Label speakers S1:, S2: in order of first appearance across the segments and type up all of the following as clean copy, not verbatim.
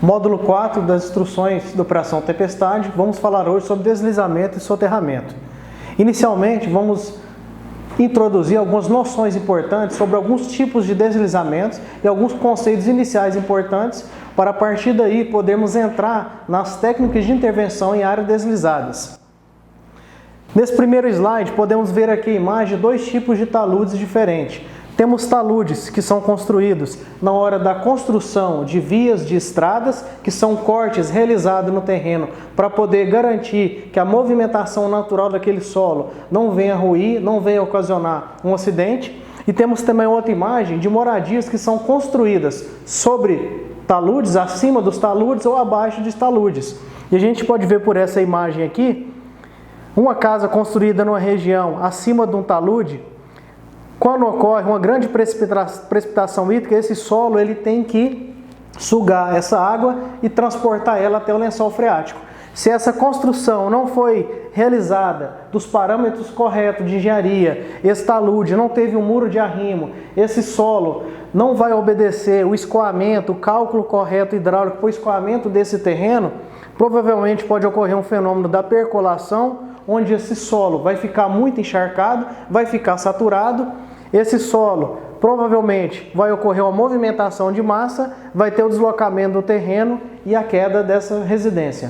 S1: Módulo 4 das instruções da Operação Tempestade. Vamos falar hoje sobre deslizamento e soterramento. Inicialmente, vamos introduzir algumas noções importantes sobre alguns tipos de deslizamentos e alguns conceitos iniciais importantes para, a partir daí, podermos entrar nas técnicas de intervenção em áreas deslizadas. Nesse primeiro slide, podemos ver aqui a imagem de dois tipos de taludes diferentes. Temos taludes que são construídos na hora da construção de vias de estradas, que são cortes realizados no terreno para poder garantir que a movimentação natural daquele solo não venha ruir, não venha ocasionar um acidente. E temos também outra imagem de moradias que são construídas sobre taludes, acima dos taludes ou abaixo dos taludes. E a gente pode ver por essa imagem aqui, uma casa construída numa região acima de um talude. Quando ocorre uma grande precipitação hídrica, esse solo ele tem que sugar essa água e transportar ela até o lençol freático. Se essa construção não foi realizada dos parâmetros corretos de engenharia, esse talude não teve um muro de arrimo, esse solo não vai obedecer o escoamento, o cálculo correto hidráulico para o escoamento desse terreno, provavelmente pode ocorrer um fenômeno da percolação, onde esse solo vai ficar muito encharcado, vai ficar saturado. Esse solo provavelmente vai ocorrer uma movimentação de massa, vai ter o deslocamento do terreno e a queda dessa residência.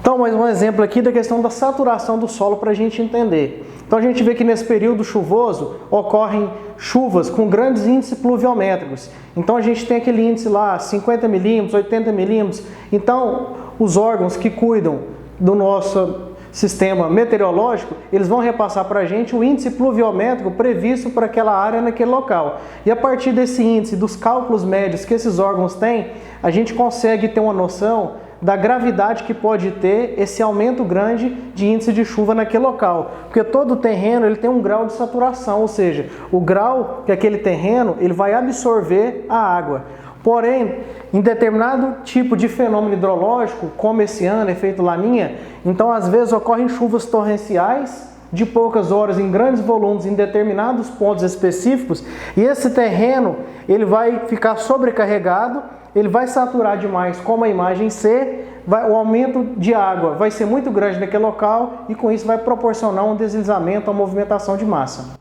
S1: Então, mais um exemplo aqui da questão da saturação do solo para a gente entender. Então, a gente vê que nesse período chuvoso ocorrem chuvas com grandes índices pluviométricos. Então, a gente tem aquele índice lá, 50 milímetros, 80 milímetros. Então, os órgãos que cuidam do nosso sistema meteorológico, eles vão repassar para a gente o índice pluviométrico previsto para aquela área naquele local. E a partir desse índice, dos cálculos médios que esses órgãos têm, a gente consegue ter uma noção da gravidade que pode ter esse aumento grande de índice de chuva naquele local. Porque todo terreno ele tem um grau de saturação, ou seja, o grau que aquele terreno ele vai absorver a água. Porém, em determinado tipo de fenômeno hidrológico, como esse ano, efeito Laninha, então às vezes ocorrem chuvas torrenciais de poucas horas em grandes volumes em determinados pontos específicos, e esse terreno ele vai ficar sobrecarregado, ele vai saturar demais, como a imagem C, o aumento de água vai ser muito grande naquele local e com isso vai proporcionar um deslizamento, uma movimentação de massa.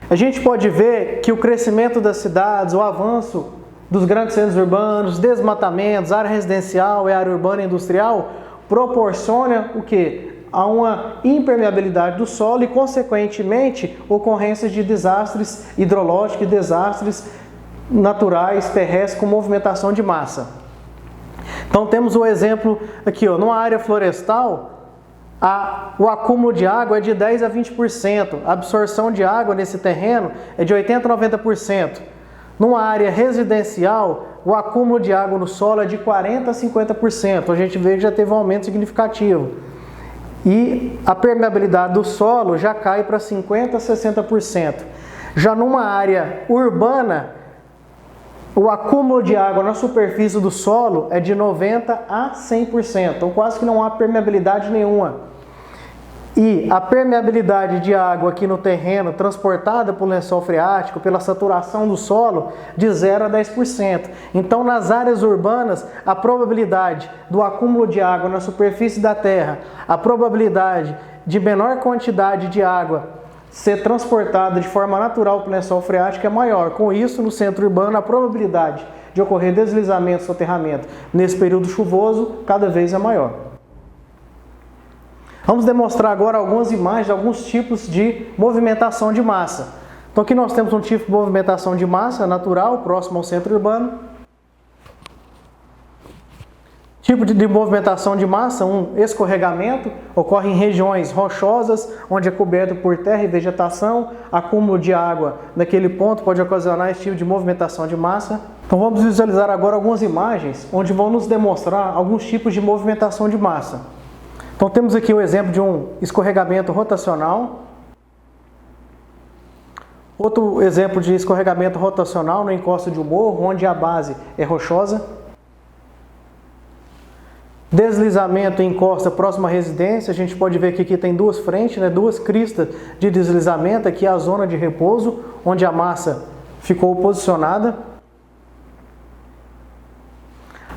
S1: A gente pode ver que o crescimento das cidades, o avanço dos grandes centros urbanos, desmatamentos, área residencial e área urbana e industrial, proporciona o quê? A uma impermeabilidade do solo e, consequentemente, ocorrências de desastres hidrológicos e desastres naturais terrestres com movimentação de massa. Então temos o exemplo aqui, numa área florestal, o acúmulo de água é de 10 a 20%, a absorção de água nesse terreno é de 80 a 90%. Numa área residencial, o acúmulo de água no solo é de 40 a 50%, a gente vê que já teve um aumento significativo. E a permeabilidade do solo já cai para 50 a 60%. Já numa área urbana, o acúmulo de água na superfície do solo é de 90 a 100%, então quase que não há permeabilidade nenhuma. E a permeabilidade de água aqui no terreno, transportada pelo lençol freático, pela saturação do solo, de 0 a 10%. Então, nas áreas urbanas, a probabilidade do acúmulo de água na superfície da terra, a probabilidade de menor quantidade de água ser transportada de forma natural pelo lençol freático é maior. Com isso, no centro urbano, a probabilidade de ocorrer deslizamento, soterramento nesse período chuvoso cada vez é maior. Vamos demonstrar agora algumas imagens de alguns tipos de movimentação de massa. Então aqui nós temos um tipo de movimentação de massa natural, próximo ao centro urbano. Tipo de movimentação de massa, um escorregamento, ocorre em regiões rochosas, onde é coberto por terra e vegetação, acúmulo de água naquele ponto pode ocasionar esse tipo de movimentação de massa. Então vamos visualizar agora algumas imagens, onde vão nos demonstrar alguns tipos de movimentação de massa. Então temos aqui o exemplo de um escorregamento rotacional. Outro exemplo de escorregamento rotacional no encosto de um morro, onde a base é rochosa. Deslizamento em encosta próxima à residência, a gente pode ver que aqui tem duas frentes, duas cristas de deslizamento. Aqui é a zona de repouso, onde a massa ficou posicionada.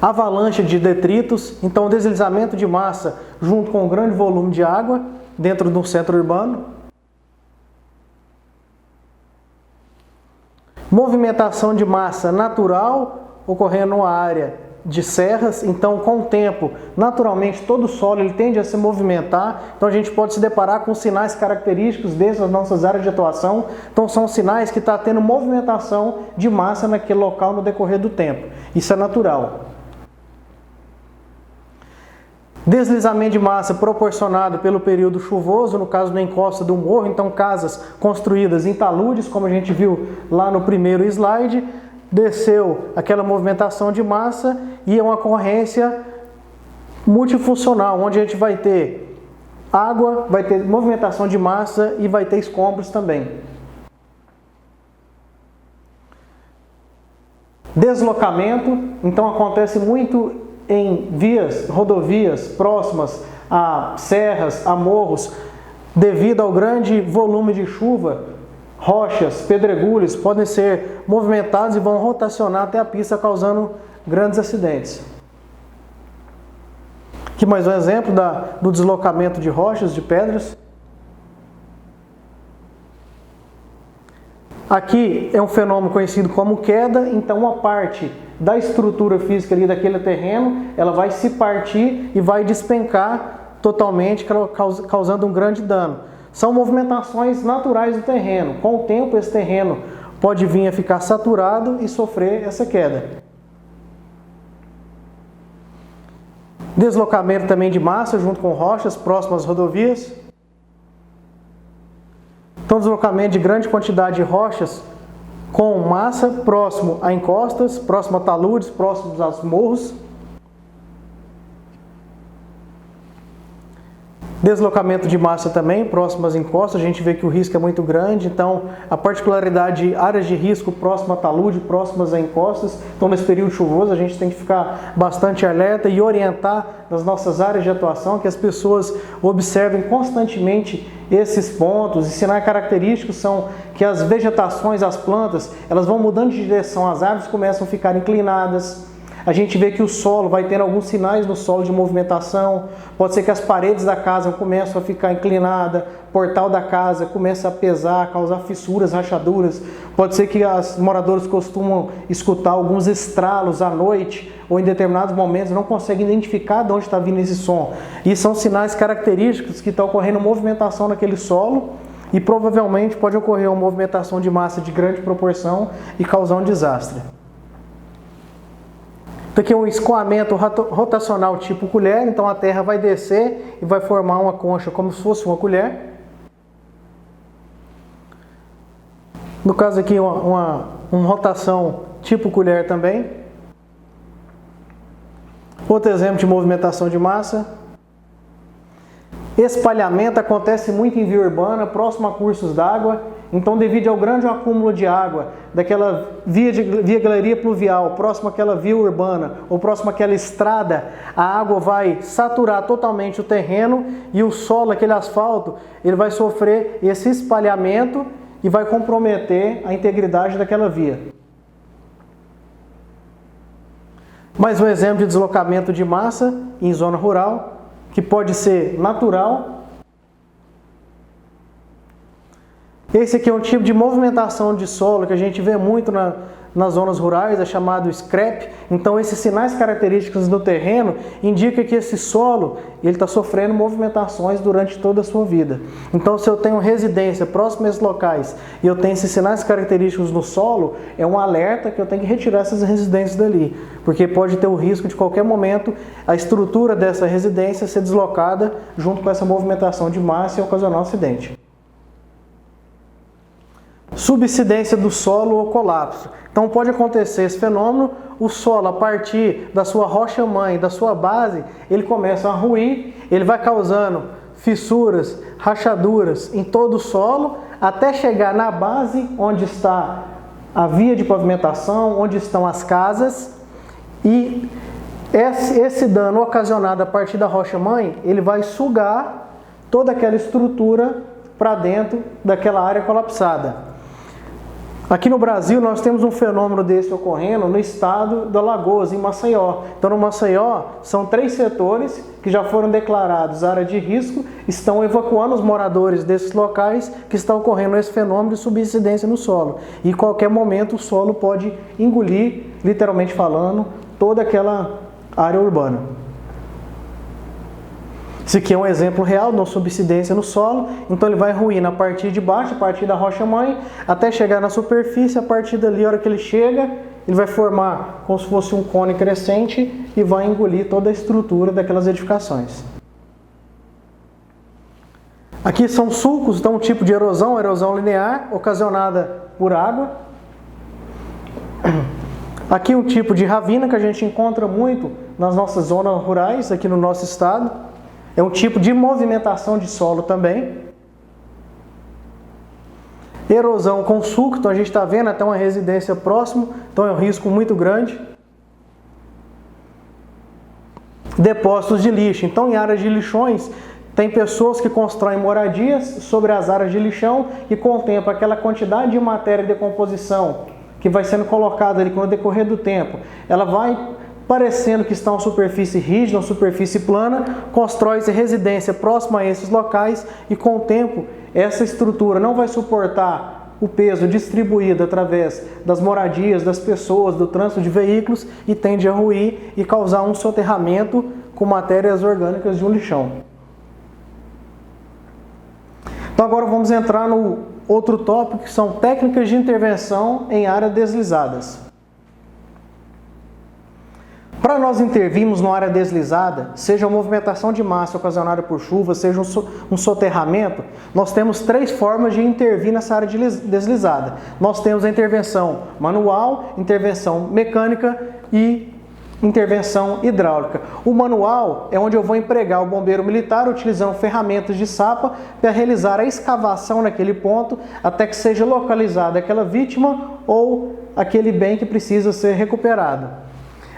S1: Avalanche de detritos, então deslizamento de massa junto com um grande volume de água dentro de um centro urbano. Movimentação de massa natural ocorrendo numa área de serras, então com o tempo, naturalmente todo o solo ele tende a se movimentar, então a gente pode se deparar com sinais característicos dessas nossas áreas de atuação, então são sinais que está tendo movimentação de massa naquele local no decorrer do tempo, isso é natural. Deslizamento de massa proporcionado pelo período chuvoso, no caso da encosta do morro, então casas construídas em taludes, como a gente viu lá no primeiro slide, desceu aquela movimentação de massa e é uma ocorrência multifuncional, onde a gente vai ter água, vai ter movimentação de massa e vai ter escombros também. Deslocamento, então acontece muito em vias, rodovias próximas a serras, a morros, devido ao grande volume de chuva, rochas, pedregulhos podem ser movimentados e vão rotacionar até a pista, causando grandes acidentes. Aqui mais um exemplo do deslocamento de rochas, de pedras. Aqui é um fenômeno conhecido como queda, então uma parte da estrutura física ali daquele terreno, ela vai se partir e vai despencar totalmente, causando um grande dano. São movimentações naturais do terreno. Com o tempo, esse terreno pode vir a ficar saturado e sofrer essa queda. Deslocamento também de massa junto com rochas próximas às rodovias. Então, deslocamento de grande quantidade de rochas com massa próximo a encostas, próximo a taludes, próximos aos morros. Deslocamento de massa também, próximo às encostas, a gente vê que o risco é muito grande, então a particularidade de áreas de risco próximo a talude, próximas a encostas, então nesse período chuvoso a gente tem que ficar bastante alerta e orientar nas nossas áreas de atuação, que as pessoas observem constantemente esses pontos. E sinais característicos são que as vegetações, as plantas, elas vão mudando de direção, as árvores começam a ficar inclinadas. A gente vê que o solo vai tendo alguns sinais no solo de movimentação, pode ser que as paredes da casa começam a ficar inclinadas, o portal da casa começa a pesar, causar fissuras, rachaduras, pode ser que os moradores costumam escutar alguns estralos à noite ou em determinados momentos não conseguem identificar de onde está vindo esse som. E são sinais característicos que está ocorrendo movimentação naquele solo e provavelmente pode ocorrer uma movimentação de massa de grande proporção e causar um desastre. Aqui é um escoamento rotacional tipo colher, então a terra vai descer e vai formar uma concha como se fosse uma colher. No caso aqui, uma rotação tipo colher também. Outro exemplo de movimentação de massa. Espalhamento acontece muito em via urbana, próximo a cursos d'água. Então, devido ao grande acúmulo de água daquela via galeria pluvial, próximo àquela via urbana ou próximo àquela estrada, a água vai saturar totalmente o terreno e o solo, aquele asfalto, ele vai sofrer esse espalhamento e vai comprometer a integridade daquela via. Mais um exemplo de deslocamento de massa em zona rural, que pode ser natural. Esse aqui é um tipo de movimentação de solo que a gente vê muito nas zonas rurais, é chamado scrap. Então, esses sinais característicos do terreno indicam que esse solo está sofrendo movimentações durante toda a sua vida. Então, se eu tenho residência próxima a esses locais e eu tenho esses sinais característicos no solo, é um alerta que eu tenho que retirar essas residências dali, porque pode ter o risco de qualquer momento a estrutura dessa residência ser deslocada junto com essa movimentação de massa e ocasionar um acidente. Subsidência do solo ou colapso. Então pode acontecer esse fenômeno, o solo a partir da sua rocha-mãe, da sua base, ele começa a ruir, ele vai causando fissuras, rachaduras em todo o solo, até chegar na base onde está a via de pavimentação, onde estão as casas, e esse dano ocasionado a partir da rocha-mãe, ele vai sugar toda aquela estrutura para dentro daquela área colapsada. Aqui no Brasil nós temos um fenômeno desse ocorrendo no estado do Alagoas, em Maceió. Então no Maceió são 3 setores que já foram declarados área de risco, estão evacuando os moradores desses locais que está ocorrendo esse fenômeno de subsidência no solo. E em qualquer momento o solo pode engolir, literalmente falando, toda aquela área urbana. Esse aqui é um exemplo real de uma subsidência no solo, então ele vai ruir a partir de baixo, a partir da rocha-mãe, até chegar na superfície. A partir dali, a hora que ele chega, ele vai formar como se fosse um cone crescente e vai engolir toda a estrutura daquelas edificações. Aqui são sulcos, então um tipo de erosão linear, ocasionada por água. Aqui um tipo de ravina que a gente encontra muito nas nossas zonas rurais, aqui no nosso estado. É um tipo de movimentação de solo também. Erosão com sulco, então a gente está vendo até uma residência próximo, então é um risco muito grande. Depósitos de lixo, então em áreas de lixões, tem pessoas que constroem moradias sobre as áreas de lixão e com o tempo aquela quantidade de matéria de decomposição que vai sendo colocada ali com o decorrer do tempo, ela vai parecendo que está uma superfície rígida, uma superfície plana, constrói-se residência próxima a esses locais e com o tempo essa estrutura não vai suportar o peso distribuído através das moradias, das pessoas, do trânsito de veículos e tende a ruir e causar um soterramento com matérias orgânicas de um lixão. Então agora vamos entrar no outro tópico, que são técnicas de intervenção em áreas deslizadas. Para nós intervirmos numa área deslizada, seja uma movimentação de massa ocasionada por chuva, seja um soterramento, nós temos 3 formas de intervir nessa área deslizada. Nós temos a intervenção manual, intervenção mecânica e intervenção hidráulica. O manual é onde eu vou empregar o bombeiro militar utilizando ferramentas de sapa para realizar a escavação naquele ponto até que seja localizada aquela vítima ou aquele bem que precisa ser recuperado.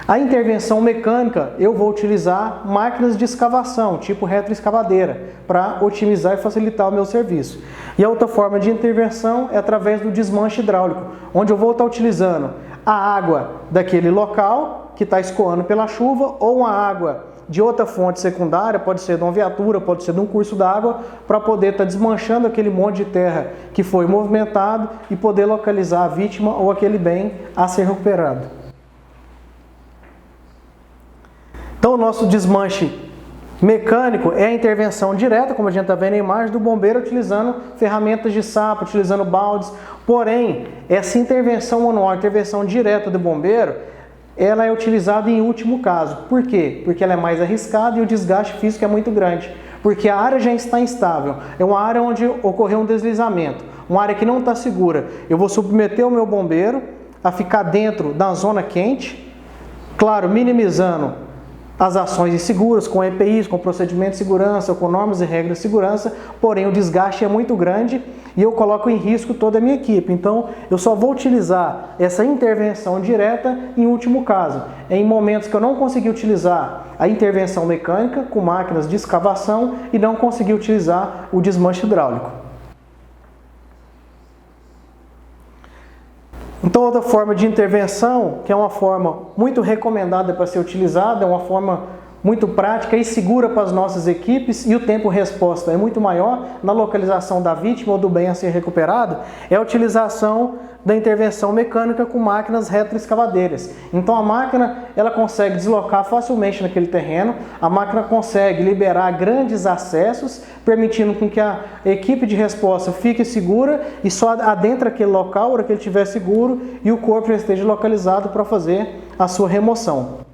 S1: A intervenção mecânica, eu vou utilizar máquinas de escavação, tipo retroescavadeira, para otimizar e facilitar o meu serviço. E a outra forma de intervenção é através do desmanche hidráulico, onde eu vou estar utilizando a água daquele local que está escoando pela chuva ou uma água de outra fonte secundária, pode ser de uma viatura, pode ser de um curso d'água, para poder estar desmanchando aquele monte de terra que foi movimentado e poder localizar a vítima ou aquele bem a ser recuperado. Então o nosso desmanche mecânico é a intervenção direta, como a gente está vendo na imagem, do bombeiro utilizando ferramentas de sapa, utilizando baldes. Porém, essa intervenção manual, a intervenção direta do bombeiro, ela é utilizada em último caso. Por quê? Porque ela é mais arriscada e o desgaste físico é muito grande. Porque a área já está instável, é uma área onde ocorreu um deslizamento, uma área que não está segura. Eu vou submeter o meu bombeiro a ficar dentro da zona quente, claro, minimizando as ações inseguras, com EPIs, com procedimentos de segurança, com normas e regras de segurança, porém o desgaste é muito grande e eu coloco em risco toda a minha equipe. Então, eu só vou utilizar essa intervenção direta em último caso. Em momentos que eu não consegui utilizar a intervenção mecânica com máquinas de escavação e não consegui utilizar o desmanche hidráulico. Então, outra forma de intervenção, que é uma forma muito recomendada para ser utilizada, é uma forma muito prática e segura para as nossas equipes e o tempo resposta é muito maior na localização da vítima ou do bem a ser recuperado, é a utilização da intervenção mecânica com máquinas retroescavadeiras. Então a máquina ela consegue deslocar facilmente naquele terreno, a máquina consegue liberar grandes acessos, permitindo com que a equipe de resposta fique segura e só adentra aquele local para que ele estiver seguro e o corpo já esteja localizado para fazer a sua remoção.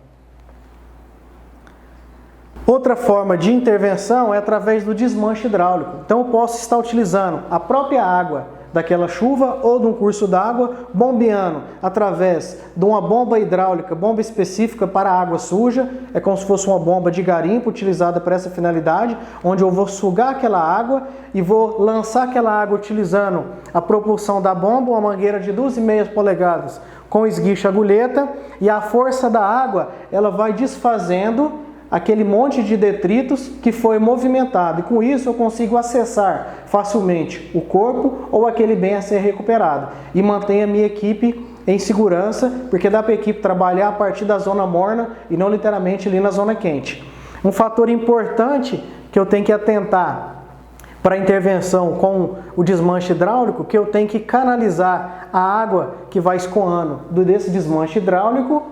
S1: Outra forma de intervenção é através do desmanche hidráulico. Então eu posso estar utilizando a própria água daquela chuva ou de um curso d'água, bombeando através de uma bomba hidráulica, bomba específica para água suja, é como se fosse uma bomba de garimpo utilizada para essa finalidade, onde eu vou sugar aquela água e vou lançar aquela água utilizando a propulsão da bomba, uma mangueira de 2,5 polegadas com esguicho agulheta, e a força da água ela vai desfazendo aquele monte de detritos que foi movimentado. E com isso eu consigo acessar facilmente o corpo ou aquele bem a ser recuperado. E mantenho a minha equipe em segurança, porque dá para a equipe trabalhar a partir da zona morna e não literalmente ali na zona quente. Um fator importante que eu tenho que atentar para a intervenção com o desmanche hidráulico, que eu tenho que canalizar a água que vai escoando desse desmanche hidráulico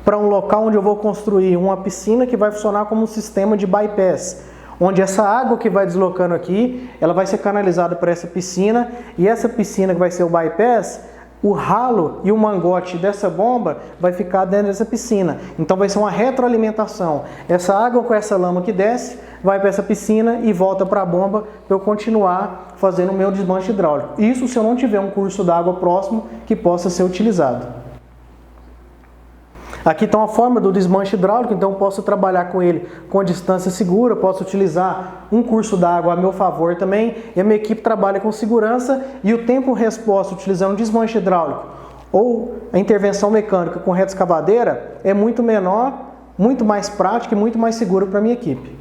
S1: para um local onde eu vou construir uma piscina que vai funcionar como um sistema de bypass, onde essa água que vai deslocando aqui, ela vai ser canalizada para essa piscina, e essa piscina que vai ser o bypass, o ralo e o mangote dessa bomba vai ficar dentro dessa piscina. Então vai ser uma retroalimentação. Essa água com essa lama que desce, vai para essa piscina e volta para a bomba para eu continuar fazendo o meu desmanche hidráulico. Isso se eu não tiver um curso d'água próximo que possa ser utilizado. Aqui está uma forma do desmanche hidráulico, então eu posso trabalhar com ele com distância segura, posso utilizar um curso d'água a meu favor também, e a minha equipe trabalha com segurança, e o tempo resposta utilizando desmanche hidráulico ou a intervenção mecânica com reta escavadeira é muito menor, muito mais prática e muito mais seguro para a minha equipe.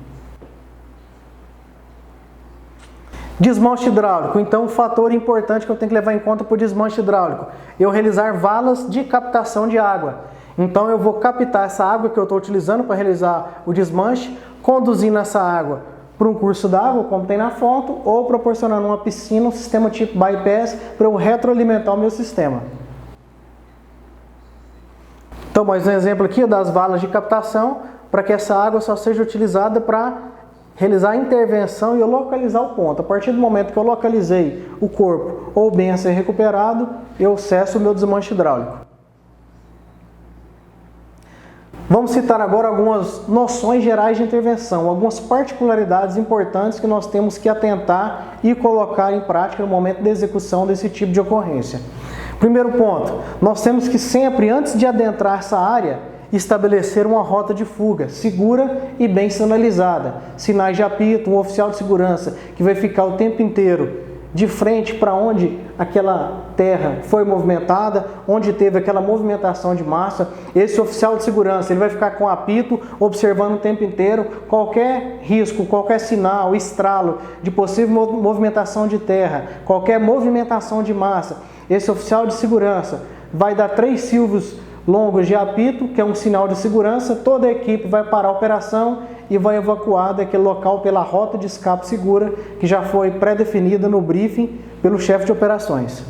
S1: Desmanche hidráulico, então um fator importante que eu tenho que levar em conta para o desmanche hidráulico, eu realizar valas de captação de água. Então eu vou captar essa água que eu estou utilizando para realizar o desmanche, conduzindo essa água para um curso d'água, como tem na foto, ou proporcionando uma piscina, um sistema tipo bypass, para eu retroalimentar o meu sistema. Então, mais um exemplo aqui das valas de captação, para que essa água só seja utilizada para realizar a intervenção e eu localizar o ponto. A partir do momento que eu localizei o corpo ou o bem a ser recuperado, eu cesso o meu desmanche hidráulico. Vamos citar agora algumas noções gerais de intervenção, algumas particularidades importantes que nós temos que atentar e colocar em prática no momento da execução desse tipo de ocorrência. Primeiro ponto, nós temos que sempre, antes de adentrar essa área, estabelecer uma rota de fuga segura e bem sinalizada. Sinais de apito, um oficial de segurança que vai ficar o tempo inteiro de frente para onde aquela terra foi movimentada, onde teve aquela movimentação de massa. Esse oficial de segurança ele vai ficar com apito, observando o tempo inteiro qualquer risco, qualquer sinal, estralo de possível movimentação de terra, qualquer movimentação de massa. Esse oficial de segurança vai dar 3 silvos longos de apito, que é um sinal de segurança. Toda a equipe vai parar a operação e vai evacuar daquele local pela rota de escape segura que já foi pré-definida no briefing pelo chefe de operações.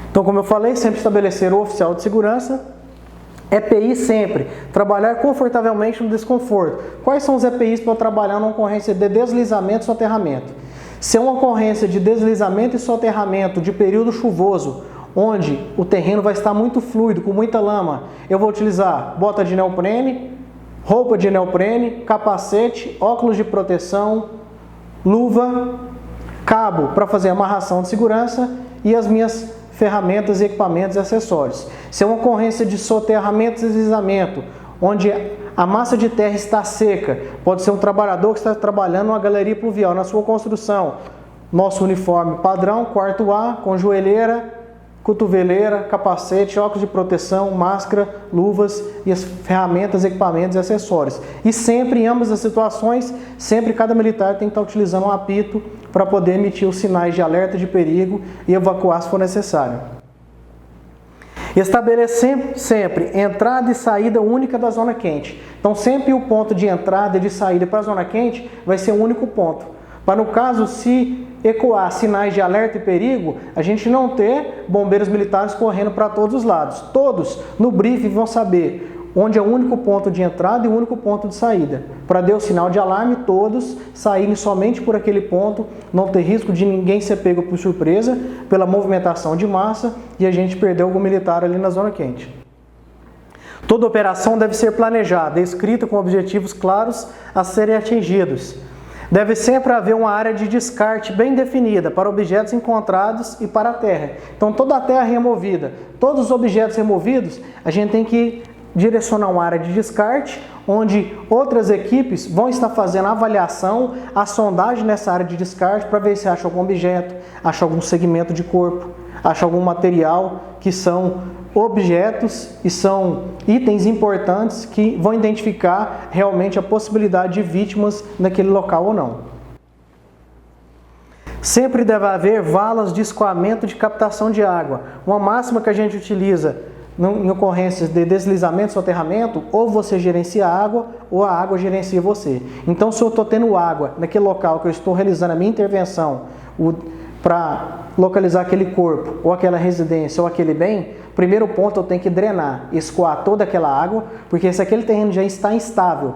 S1: Então, como eu falei, sempre estabelecer o oficial de segurança. EPI sempre, trabalhar confortavelmente no desconforto. Quais são os EPIs para eu trabalhar numa ocorrência de deslizamento e soterramento? Se é uma ocorrência de deslizamento e soterramento de período chuvoso, onde o terreno vai estar muito fluido, com muita lama, eu vou utilizar bota de neoprene, roupa de neoprene, capacete, óculos de proteção, luva, cabo para fazer amarração de segurança e as minhas ferramentas, equipamentos e acessórios. Se é uma ocorrência de soterramento e deslizamento, onde a massa de terra está seca, pode ser um trabalhador que está trabalhando numa galeria pluvial na sua construção, nosso uniforme padrão, quarto A, com joelheira, cotoveleira, capacete, óculos de proteção, máscara, luvas e as ferramentas, equipamentos e acessórios. E sempre, em ambas as situações, sempre cada militar tem que estar utilizando um apito para poder emitir os sinais de alerta de perigo e evacuar se for necessário. Estabelecer sempre entrada e saída única da zona quente. Então sempre o ponto de entrada e de saída para a zona quente vai ser o único ponto. Para no caso, se ecoar sinais de alerta e perigo, a gente não ter bombeiros militares correndo para todos os lados. Todos no briefing vão saber onde é o único ponto de entrada e o único ponto de saída. Para dar o sinal de alarme, todos saírem somente por aquele ponto, não ter risco de ninguém ser pego por surpresa pela movimentação de massa e a gente perder algum militar ali na zona quente. Toda operação deve ser planejada, escrita com objetivos claros a serem atingidos. Deve sempre haver uma área de descarte bem definida para objetos encontrados e para a terra. Então toda a terra removida, todos os objetos removidos, a gente tem que direcionar uma área de descarte, onde outras equipes vão estar fazendo a avaliação, a sondagem nessa área de descarte para ver se acha algum objeto, acha algum segmento de corpo, acha algum material que são objetos e são itens importantes que vão identificar realmente a possibilidade de vítimas naquele local ou não. Sempre deve haver valas de escoamento de captação de água. Uma máxima que a gente utiliza em ocorrências de deslizamento, soterramento, ou você gerencia a água ou a água gerencia você. Então, se eu estou tendo água naquele local que eu estou realizando a minha intervenção para localizar aquele corpo, ou aquela residência, ou aquele bem, primeiro ponto eu tenho que drenar, escoar toda aquela água, porque se aquele terreno já está instável,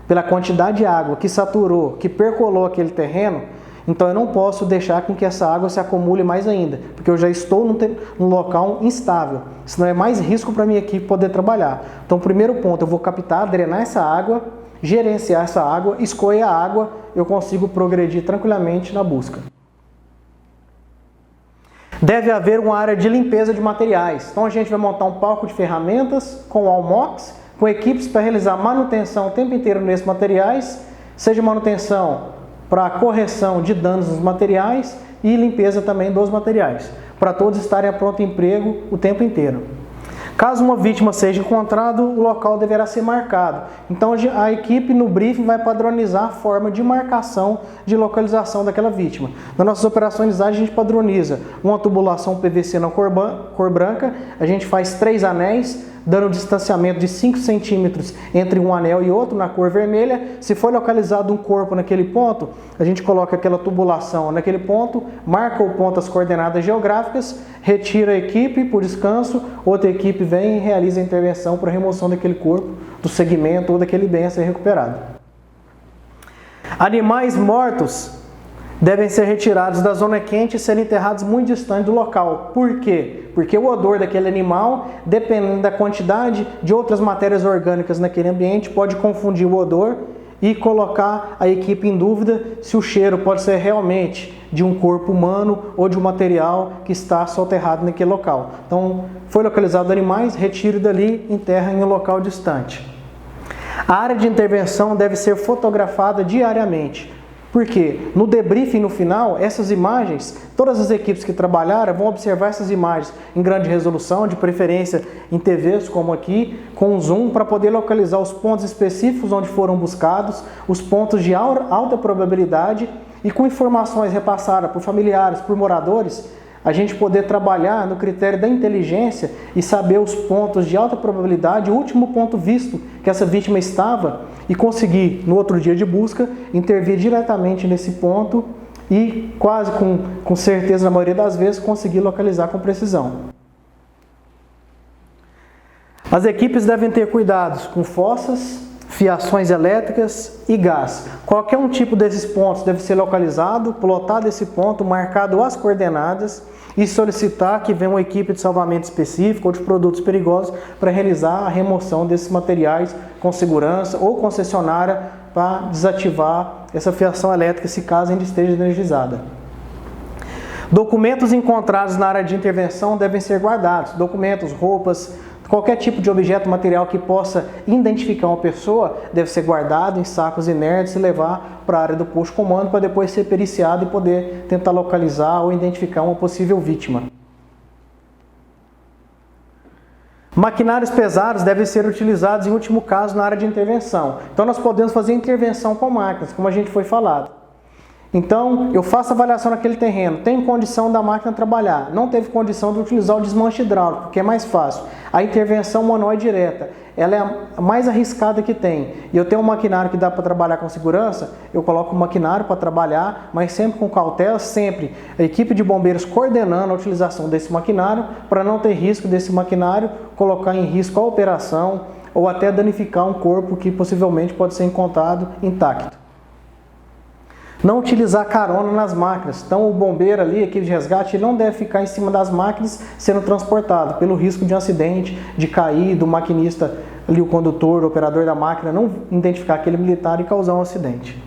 S1: pela quantidade de água que saturou, que percolou aquele terreno, então eu não posso deixar com que essa água se acumule mais ainda, porque eu já estou num local instável, senão é mais risco para a minha equipe poder trabalhar. Então, primeiro ponto, eu vou captar, drenar essa água, gerenciar essa água, escoer a água, eu consigo progredir tranquilamente na busca. Deve haver uma área de limpeza de materiais. Então a gente vai montar um palco de ferramentas com Almox, com equipes para realizar manutenção o tempo inteiro nesses materiais, seja manutenção para correção de danos nos materiais e limpeza também dos materiais, para todos estarem a pronto emprego o tempo inteiro. Caso uma vítima seja encontrada, o local deverá ser marcado. Então a equipe no briefing vai padronizar a forma de marcação de localização daquela vítima. Nas nossas operações a gente padroniza uma tubulação PVC na cor branca, a gente faz 3 anéis, dando um distanciamento de 5 centímetros entre um anel e outro na cor vermelha. Se for localizado um corpo naquele ponto, a gente coloca aquela tubulação naquele ponto, marca o ponto as coordenadas geográficas, retira a equipe por descanso, outra equipe vem e realiza a intervenção para remoção daquele corpo, do segmento ou daquele bem a ser recuperado. Animais mortos devem ser retirados da zona quente e serem enterrados muito distante do local. Por quê? Porque o odor daquele animal, dependendo da quantidade de outras matérias orgânicas naquele ambiente, pode confundir o odor e colocar a equipe em dúvida se o cheiro pode ser realmente de um corpo humano ou de um material que está soterrado naquele local. Então, foi localizado animais, retire dali, enterra em um local distante. A área de intervenção deve ser fotografada diariamente. Porque no debriefing no final, essas imagens, todas as equipes que trabalharam vão observar essas imagens em grande resolução, de preferência em TVs como aqui, com zoom, para poder localizar os pontos específicos onde foram buscados, os pontos de alta probabilidade e com informações repassadas por familiares, por moradores, a gente poder trabalhar no critério da inteligência e saber os pontos de alta probabilidade, o último ponto visto que essa vítima estava e conseguir, no outro dia de busca, intervir diretamente nesse ponto e quase com certeza, na maioria das vezes, conseguir localizar com precisão. As equipes devem ter cuidados com fossas, fiações elétricas e gás. Qualquer um tipo desses pontos deve ser localizado, plotado esse ponto, marcado as coordenadas e solicitar que venha uma equipe de salvamento específica ou de produtos perigosos para realizar a remoção desses materiais com segurança ou concessionária para desativar essa fiação elétrica se caso ainda esteja energizada. Documentos encontrados na área de intervenção devem ser guardados. Documentos, roupas, qualquer tipo de objeto material que possa identificar uma pessoa deve ser guardado em sacos inertes e levar para a área do posto de comando para depois ser periciado e poder tentar localizar ou identificar uma possível vítima. Maquinários pesados devem ser utilizados em último caso na área de intervenção. Então nós podemos fazer intervenção com máquinas, como a gente foi falado. Então, eu faço avaliação naquele terreno, tem condição da máquina trabalhar, não teve condição de utilizar o desmanche hidráulico, porque é mais fácil. A intervenção manual é direta, ela é a mais arriscada que tem. E eu tenho um maquinário que dá para trabalhar com segurança, eu coloco o maquinário para trabalhar, mas sempre com cautela, sempre a equipe de bombeiros coordenando a utilização desse maquinário, para não ter risco desse maquinário colocar em risco a operação ou até danificar um corpo que possivelmente pode ser encontrado intacto. Não utilizar carona nas máquinas. Então o bombeiro ali, a equipe de resgate, ele não deve ficar em cima das máquinas sendo transportado, pelo risco de um acidente, de cair, do maquinista ali, o condutor, o operador da máquina, não identificar aquele militar e causar um acidente.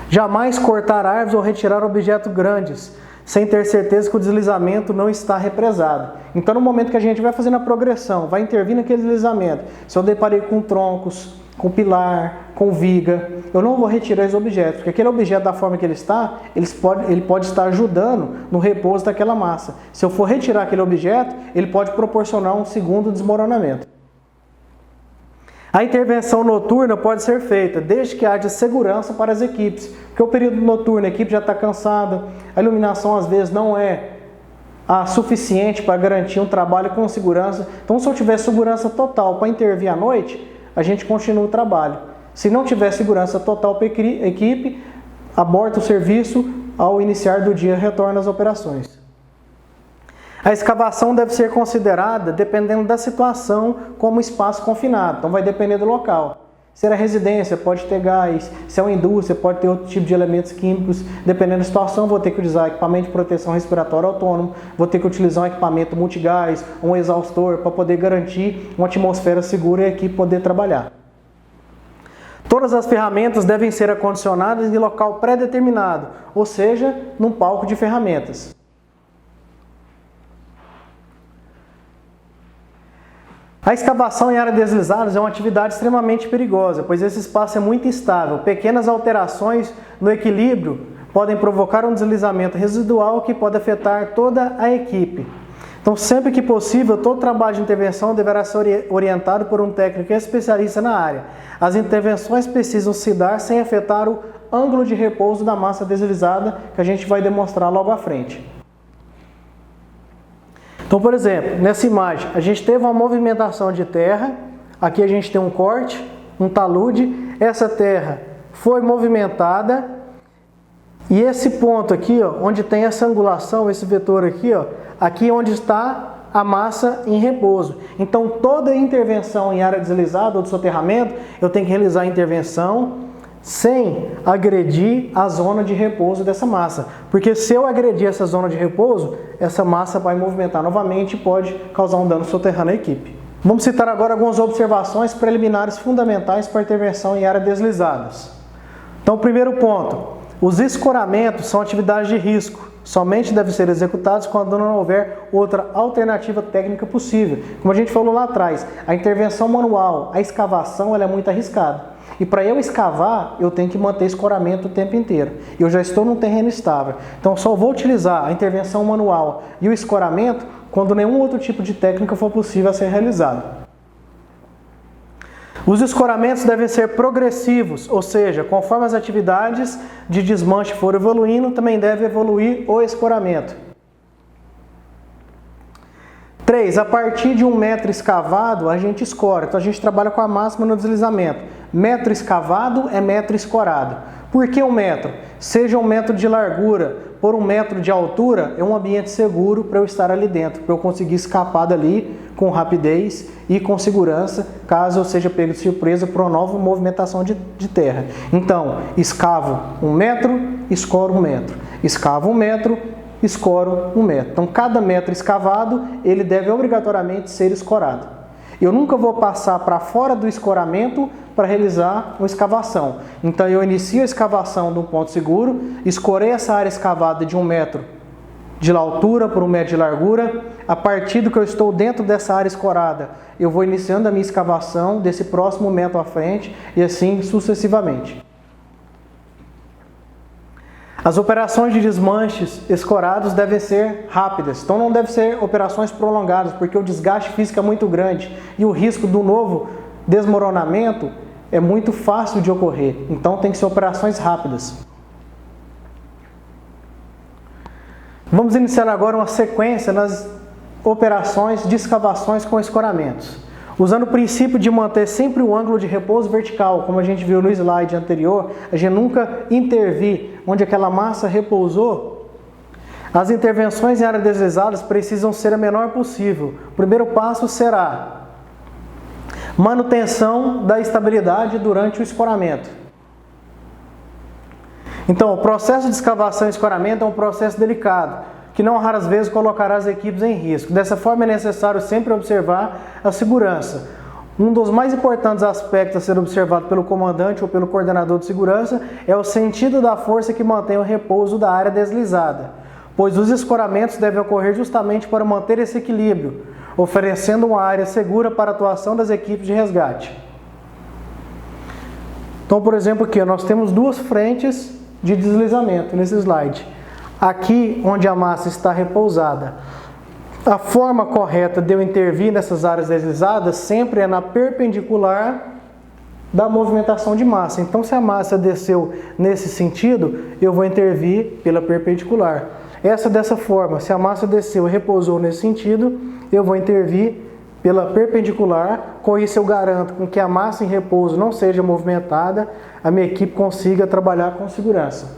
S1: Jamais cortar árvores ou retirar objetos grandes. sem ter certeza que o deslizamento não está represado. Então, no momento que a gente vai fazendo a progressão, vai intervir naquele deslizamento, se eu deparei com troncos, com pilar, com viga, eu não vou retirar esse objeto, porque aquele objeto, da forma que ele está, ele pode estar ajudando no repouso daquela massa. Se eu for retirar aquele objeto, ele pode proporcionar um segundo desmoronamento. A intervenção noturna pode ser feita desde que haja segurança para as equipes, porque o período noturno a equipe já está cansada, a iluminação às vezes não é a suficiente para garantir um trabalho com segurança. Então, se eu tiver segurança total para intervir à noite, a gente continua o trabalho. Se não tiver segurança total para a equipe, aborta o serviço, ao iniciar do dia retorna às operações. A escavação deve ser considerada, dependendo da situação, como espaço confinado. Então vai depender do local. Se é residência, pode ter gás. Se é uma indústria, pode ter outro tipo de elementos químicos. Dependendo da situação, vou ter que utilizar equipamento de proteção respiratória autônomo, vou ter que utilizar um equipamento multigás, um exaustor, para poder garantir uma atmosfera segura e a equipe poder trabalhar. Todas as ferramentas devem ser acondicionadas em local pré-determinado, ou seja, num palco de ferramentas. A escavação em áreas deslizadas é uma atividade extremamente perigosa, pois esse espaço é muito instável. Pequenas alterações no equilíbrio podem provocar um deslizamento residual que pode afetar toda a equipe. Então, sempre que possível, todo trabalho de intervenção deverá ser orientado por um técnico especialista na área. As intervenções precisam se dar sem afetar o ângulo de repouso da massa deslizada, que a gente vai demonstrar logo à frente. Então, por exemplo, nessa imagem, a gente teve uma movimentação de terra, aqui a gente tem um corte, um talude, essa terra foi movimentada, e esse ponto aqui, ó, onde tem essa angulação, esse vetor aqui, ó, aqui é onde está a massa em repouso. Então, toda intervenção em área deslizada ou de soterramento, eu tenho que realizar a intervenção sem agredir a zona de repouso dessa massa. Porque se eu agredir essa zona de repouso, essa massa vai movimentar novamente e pode causar um dano soterrâneo à equipe. Vamos citar agora algumas observações preliminares fundamentais para a intervenção em áreas deslizadas. Então, primeiro ponto, os escoramentos são atividades de risco. Somente devem ser executados quando não houver outra alternativa técnica possível. Como a gente falou lá atrás, a intervenção manual, a escavação, ela é muito arriscada. E para eu escavar, eu tenho que manter escoramento o tempo inteiro. Eu já estou num terreno estável. Então, só vou utilizar a intervenção manual e o escoramento quando nenhum outro tipo de técnica for possível a ser realizado. Os escoramentos devem ser progressivos, ou seja, conforme as atividades de desmanche forem evoluindo, também deve evoluir o escoramento. 3. A partir de 1 metro escavado, a gente escora. Então, a gente trabalha com a máxima no deslizamento. Metro escavado é metro escorado. Por que 1 metro? Seja 1 metro de largura por 1 metro de altura, é um ambiente seguro para eu estar ali dentro, para eu conseguir escapar dali com rapidez e com segurança, caso eu seja pego de surpresa por uma nova movimentação de terra. Então, escavo 1 metro, escoro 1 metro. Escavo 1 metro, escoro 1 metro. Então, cada metro escavado, ele deve obrigatoriamente ser escorado. Eu nunca vou passar para fora do escoramento para realizar uma escavação. Então, eu inicio a escavação de um ponto seguro, escorei essa área escavada de 1 metro de altura por 1 metro de largura. A partir do que eu estou dentro dessa área escorada, eu vou iniciando a minha escavação desse próximo metro à frente e assim sucessivamente. As operações de desmanches escorados devem ser rápidas, então não devem ser operações prolongadas, porque o desgaste físico é muito grande e o risco do novo desmoronamento é muito fácil de ocorrer, então tem que ser operações rápidas. Vamos iniciar agora uma sequência nas operações de escavações com escoramentos. Usando o princípio de manter sempre o ângulo de repouso vertical, como a gente viu no slide anterior, a gente nunca intervir onde aquela massa repousou, as intervenções em áreas deslizadas precisam ser a menor possível. O primeiro passo será manutenção da estabilidade durante o escoramento. Então, o processo de escavação e escoramento é um processo delicado, que não raras vezes colocará as equipes em risco. Dessa forma, é necessário sempre observar a segurança. Um dos mais importantes aspectos a ser observado pelo comandante ou pelo coordenador de segurança é o sentido da força que mantém o repouso da área deslizada. pois os escoramentos devem ocorrer justamente para manter esse equilíbrio, oferecendo uma área segura para a atuação das equipes de resgate. Então, por exemplo, aqui nós temos duas frentes de deslizamento nesse slide. Aqui, onde a massa está repousada, a forma correta de eu intervir nessas áreas deslizadas sempre é na perpendicular da movimentação de massa. Então, se a massa desceu nesse sentido, eu vou intervir pela perpendicular. Essa dessa forma, se a massa desceu e repousou nesse sentido, eu vou intervir pela perpendicular. Com isso eu garanto com que a massa em repouso não seja movimentada, a minha equipe consiga trabalhar com segurança.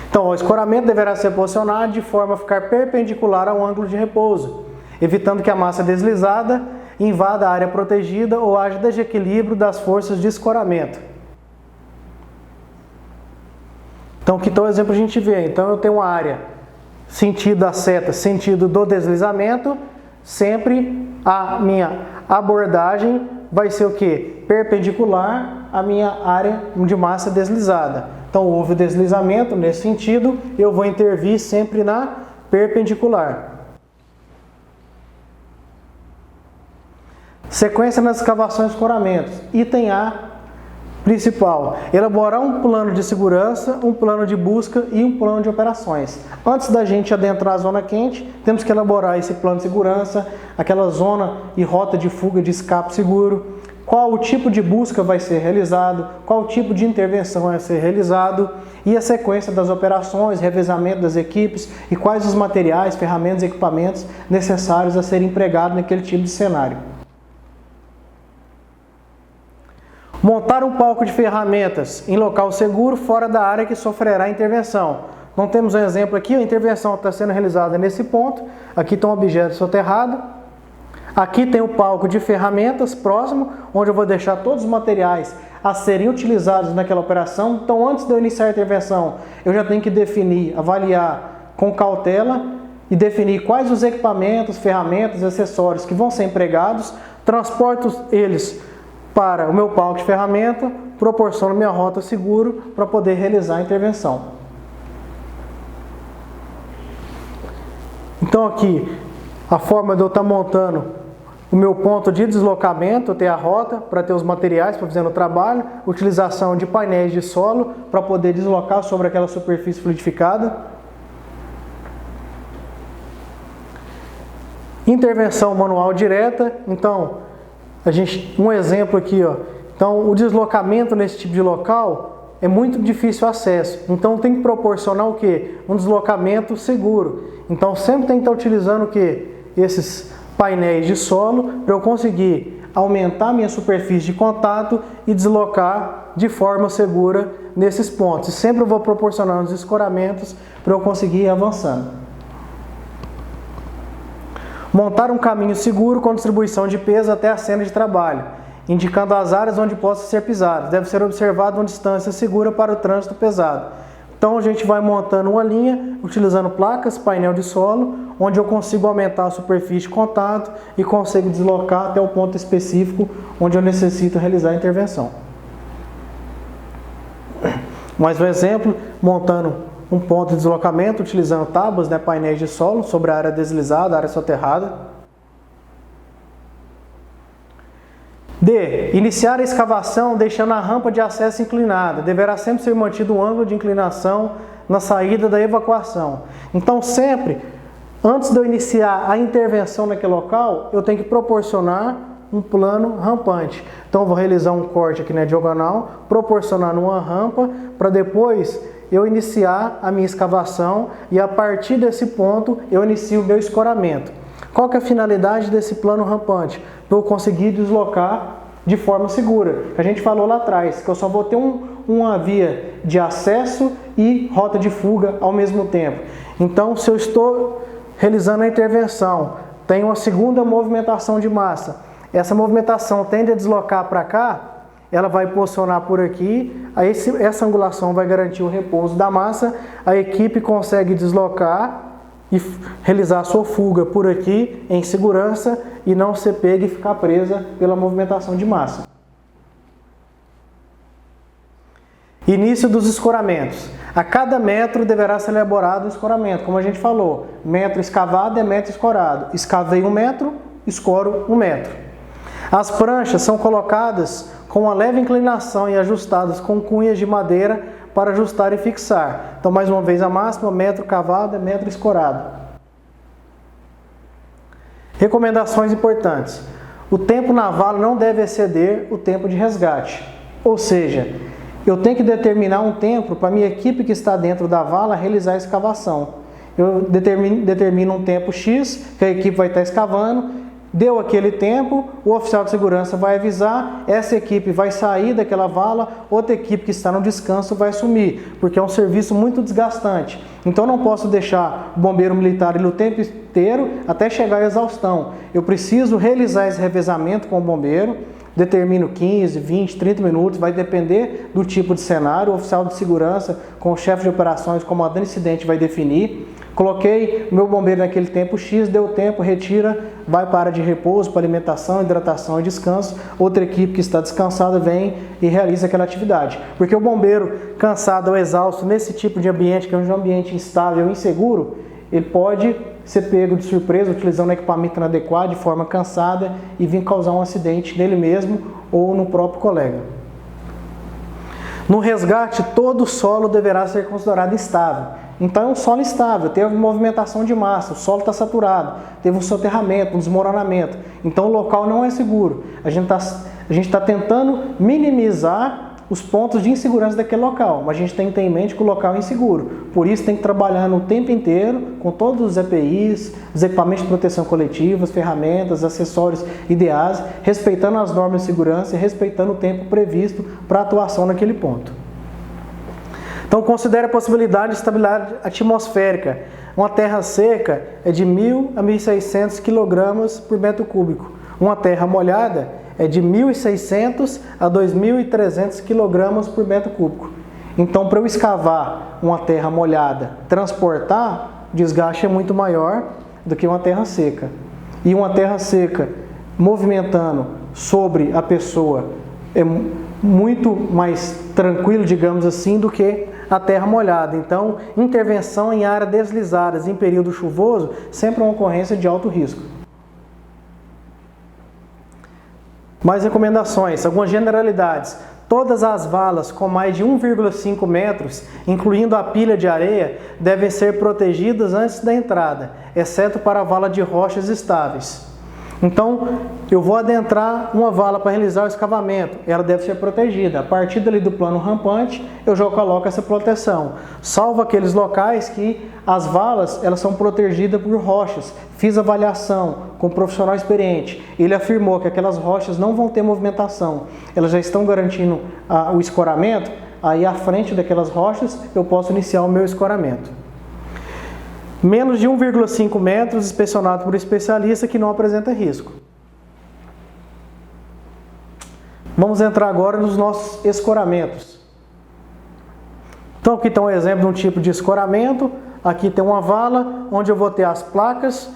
S1: Então, o escoramento deverá ser posicionado de forma a ficar perpendicular ao ângulo de repouso, evitando que a massa deslizada invada a área protegida ou haja desequilíbrio das forças de escoramento. Então, que tal exemplo a gente vê? Então, eu tenho uma área, sentido da seta, sentido do deslizamento, sempre a minha abordagem vai ser o quê? Perpendicular à minha área de massa deslizada. Então, houve deslizamento nesse sentido, eu vou intervir sempre na perpendicular. Sequência nas escavações e escoramentos. Item A, principal. Elaborar um plano de segurança, um plano de busca e um plano de operações. Antes da gente adentrar a zona quente, temos que elaborar esse plano de segurança, aquela zona e rota de fuga de escape seguro, qual o tipo de busca vai ser realizado, qual o tipo de intervenção vai ser realizado e a sequência das operações, revezamento das equipes e quais os materiais, ferramentas e equipamentos necessários a serem empregados naquele tipo de cenário. Montar um palco de ferramentas em local seguro fora da área que sofrerá intervenção. Então temos um exemplo aqui, a intervenção está sendo realizada nesse ponto, aqui está um objeto soterrado. Aqui tem o palco de ferramentas próximo, onde eu vou deixar todos os materiais a serem utilizados naquela operação. Então, antes de eu iniciar a intervenção, eu já tenho que definir, avaliar com cautela e definir quais os equipamentos, ferramentas e acessórios que vão ser empregados, transporto eles para o meu palco de ferramenta, proporciono minha rota seguro para poder realizar a intervenção. Então, aqui, a forma de eu estar montando o meu ponto de deslocamento, ter a rota para ter os materiais para fazer o trabalho, utilização de painéis de solo para poder deslocar sobre aquela superfície fluidificada. Intervenção manual direta, então, um exemplo aqui, ó. Então, o deslocamento nesse tipo de local é muito difícil o acesso, então tem que proporcionar o quê? Um deslocamento seguro. Então, sempre tem que estar utilizando o quê? Esses painéis de solo para eu conseguir aumentar minha superfície de contato e deslocar de forma segura nesses pontos. E sempre eu vou proporcionando os escoramentos para eu conseguir ir avançando. Montar um caminho seguro com distribuição de peso até a cena de trabalho, indicando as áreas onde possa ser pisado. Deve ser observado uma distância segura para o trânsito pesado. Então a gente vai montando uma linha, utilizando placas, painel de solo, onde eu consigo aumentar a superfície de contato e consigo deslocar até o ponto específico onde eu necessito realizar a intervenção. Mais um exemplo, montando um ponto de deslocamento, utilizando tábuas, painéis de solo sobre a área deslizada, a área soterrada. D. Iniciar a escavação deixando a rampa de acesso inclinada. Deverá sempre ser mantido um ângulo de inclinação na saída da evacuação. Então, sempre, antes de eu iniciar a intervenção naquele local, eu tenho que proporcionar um plano rampante. Então, eu vou realizar um corte aqui na diagonal, proporcionando uma rampa, para depois eu iniciar a minha escavação e a partir desse ponto eu inicio o meu escoramento. Qual que é a finalidade desse plano rampante? Para eu conseguir deslocar de forma segura. A gente falou lá atrás, que eu só vou ter uma via de acesso e rota de fuga ao mesmo tempo. Então, se eu estou realizando a intervenção, tem uma segunda movimentação de massa. Essa movimentação tende a deslocar para cá, ela vai posicionar por aqui, aí essa angulação vai garantir o repouso da massa, a equipe consegue deslocar e realizar a sua fuga por aqui em segurança e não ser pega e ficar presa pela movimentação de massa. Início dos escoramentos. A cada metro deverá ser elaborado um escoramento, como a gente falou, metro escavado é metro escorado. Escavei 1 metro, escoro 1 metro. As pranchas são colocadas com uma leve inclinação e ajustadas com cunhas de madeira para ajustar e fixar. Então, mais uma vez, a máxima, metro cavado é metro escorado. Recomendações importantes. O tempo na vala não deve exceder o tempo de resgate. Ou seja, eu tenho que determinar um tempo para a minha equipe que está dentro da vala realizar a escavação. Eu determino um tempo X, que a equipe vai estar escavando. Deu aquele tempo, o oficial de segurança vai avisar, essa equipe vai sair daquela vala, outra equipe que está no descanso vai assumir, porque é um serviço muito desgastante. Então não posso deixar o bombeiro militar o tempo inteiro até chegar à exaustão. Eu preciso realizar esse revezamento com o bombeiro, determino 15, 20, 30 minutos, vai depender do tipo de cenário. O oficial de segurança com o chefe de operações, comandante de incidente, vai definir. Coloquei o meu bombeiro naquele tempo X, deu tempo, retira, vai para a área de repouso, para alimentação, hidratação e descanso. Outra equipe que está descansada vem e realiza aquela atividade. Porque o bombeiro cansado ou exausto nesse tipo de ambiente, que é um ambiente instável e inseguro, ele pode ser pego de surpresa utilizando o equipamento inadequado, de forma cansada, e vir causar um acidente nele mesmo ou no próprio colega. No resgate, todo o solo deverá ser considerado instável. Então é um solo instável, teve movimentação de massa, o solo está saturado, teve um soterramento, um desmoronamento. Então o local não é seguro. A gente está tentando minimizar os pontos de insegurança daquele local, mas a gente tem que ter em mente que o local é inseguro. Por isso tem que trabalhar no tempo inteiro com todos os EPIs, os equipamentos de proteção coletiva, as ferramentas, acessórios ideais, respeitando as normas de segurança e respeitando o tempo previsto para atuação naquele ponto. Então considere a possibilidade de estabilidade atmosférica. Uma terra seca é de 1.000 a 1.600 kg por metro cúbico. Uma terra molhada é de 1.600 a 2.300 kg por metro cúbico. Então, para eu escavar uma terra molhada, transportar, o desgaste é muito maior do que uma terra seca. E uma terra seca movimentando sobre a pessoa é muito mais tranquilo, digamos assim, do que a terra molhada. Então, intervenção em áreas deslizadas em período chuvoso sempre é uma ocorrência de alto risco. Mais recomendações, algumas generalidades. Todas as valas com mais de 1,5 metros, incluindo a pilha de areia, devem ser protegidas antes da entrada, exceto para a vala de rochas estáveis. Então, eu vou adentrar uma vala para realizar o escavamento, ela deve ser protegida. A partir dali do plano rampante, eu já coloco essa proteção. Salvo aqueles locais que as valas elas são protegidas por rochas. Fiz avaliação com um profissional experiente. Ele afirmou que aquelas rochas não vão ter movimentação. Elas já estão garantindo o escoramento. Aí, à frente daquelas rochas, eu posso iniciar o meu escoramento. Menos de 1,5 metros, inspecionado por especialista que não apresenta risco. Vamos entrar agora nos nossos escoramentos. Então aqui está um exemplo de um tipo de escoramento. Aqui tem uma vala onde eu vou ter as placas.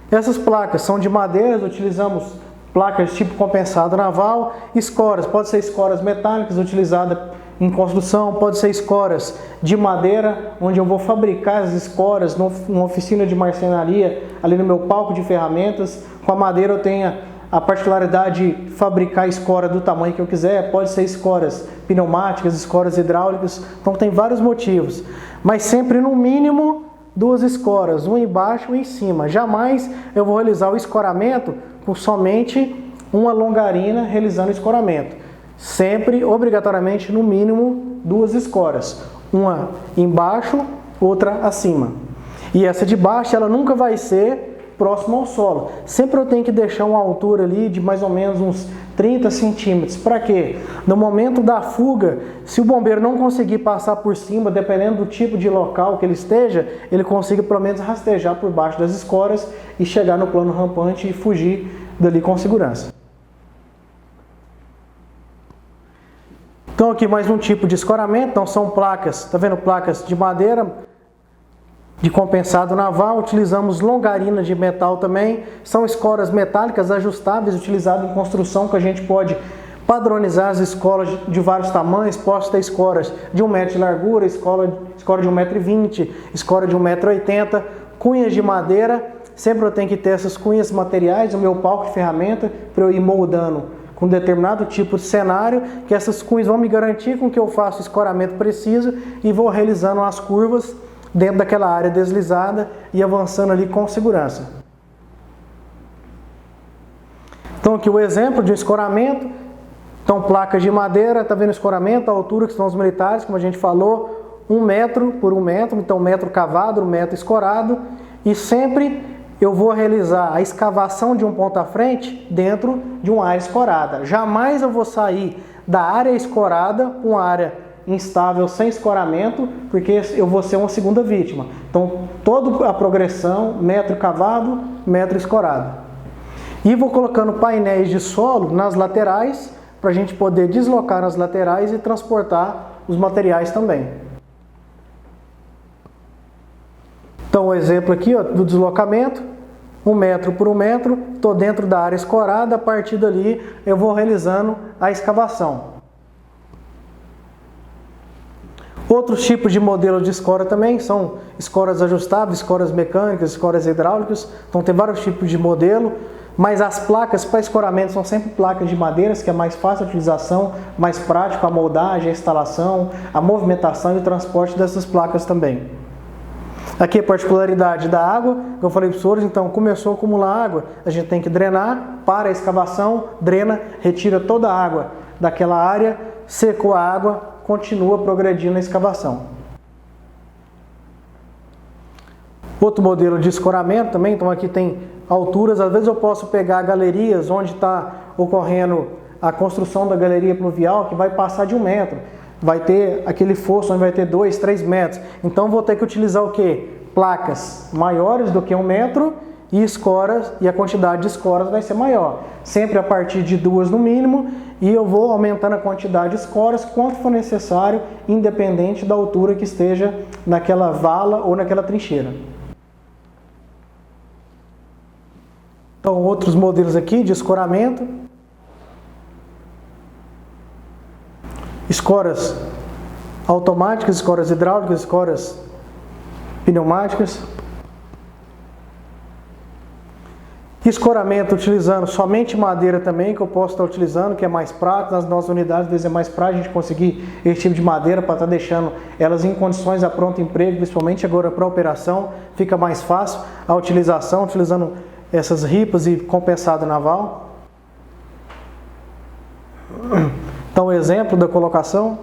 S1: Essas placas são de madeira, utilizamos placas tipo compensado naval. Escoras, pode ser escoras metálicas utilizadas em construção, pode ser escoras de madeira, onde eu vou fabricar as escoras numa oficina de marcenaria, ali no meu palco de ferramentas. Com a madeira eu tenho a particularidade de fabricar a escora do tamanho que eu quiser, pode ser escoras pneumáticas, escoras hidráulicas, então tem vários motivos. Mas sempre no mínimo 2 escoras, uma embaixo e uma em cima. Jamais eu vou realizar o escoramento com somente uma longarina realizando o escoramento. Sempre, obrigatoriamente, no mínimo 2 escoras. Uma embaixo, outra acima. E essa de baixo, ela nunca vai ser próxima ao solo. Sempre eu tenho que deixar uma altura ali de mais ou menos uns 30 centímetros. Para quê? No momento da fuga, se o bombeiro não conseguir passar por cima, dependendo do tipo de local que ele esteja, ele consiga pelo menos rastejar por baixo das escoras e chegar no plano rampante e fugir dali com segurança. Então aqui mais um tipo de escoramento, então são placas, tá vendo? Placas de madeira, de compensado naval, utilizamos longarina de metal também, são escoras metálicas ajustáveis, utilizadas em construção, que a gente pode padronizar as escolas de vários tamanhos. Posso ter escolas de 1 metro de largura, escola de 1,20 m, escola de 1,80 m, cunhas de madeira. Sempre eu tenho que ter essas cunhas materiais, o meu palco de ferramenta, para eu ir moldando com determinado tipo de cenário, que essas cunhas vão me garantir com que eu faça o escoramento preciso e vou realizando as curvas dentro daquela área deslizada e avançando ali com segurança. Então aqui o exemplo de um escoramento. Então placas de madeira, está vendo o escoramento, a altura que estão os militares, como a gente falou, 1 metro por 1 metro, então 1 metro cavado, 1 metro escorado, e sempre eu vou realizar a escavação de um ponto à frente dentro de uma área escorada. Jamais eu vou sair da área escorada para uma área instável sem escoramento, porque eu vou ser uma segunda vítima. Então, toda a progressão, metro cavado, metro escorado. E vou colocando painéis de solo nas laterais, para a gente poder deslocar nas laterais e transportar os materiais também. Então o exemplo aqui, ó, do deslocamento, 1 metro por 1 metro, estou dentro da área escorada, a partir dali eu vou realizando a escavação. Outros tipos de modelos de escora também são escoras ajustáveis, escoras mecânicas, escoras hidráulicas, então tem vários tipos de modelo, mas as placas para escoramento são sempre placas de madeiras, que é mais fácil a utilização, mais prático a moldagem, a instalação, a movimentação e o transporte dessas placas também. Aqui a particularidade da água, que eu falei para os senhores, então começou a acumular água, a gente tem que drenar, para a escavação, drena, retira toda a água daquela área, secou a água, continua progredindo na escavação. Outro modelo de escoramento também, então aqui tem alturas, às vezes eu posso pegar galerias onde está ocorrendo a construção da galeria pluvial, que vai passar de 1 metro. Vai ter aquele fosso onde vai ter 2, 3 metros. Então vou ter que utilizar o quê? Placas maiores do que 1 metro e escoras, e a quantidade de escoras vai ser maior. Sempre a partir de 2 no mínimo, e eu vou aumentando a quantidade de escoras quanto for necessário, independente da altura que esteja naquela vala ou naquela trincheira. Então outros modelos aqui de escoramento. Escoras automáticas, escoras hidráulicas, escoras pneumáticas. Escoramento utilizando somente madeira também, que eu posso estar utilizando, que é mais prático. Nas nossas unidades, às vezes é mais prático a gente conseguir esse tipo de madeira para estar deixando elas em condições a pronto emprego, principalmente agora para a operação, fica mais fácil a utilização, utilizando essas ripas e compensado naval. Então, o exemplo da colocação.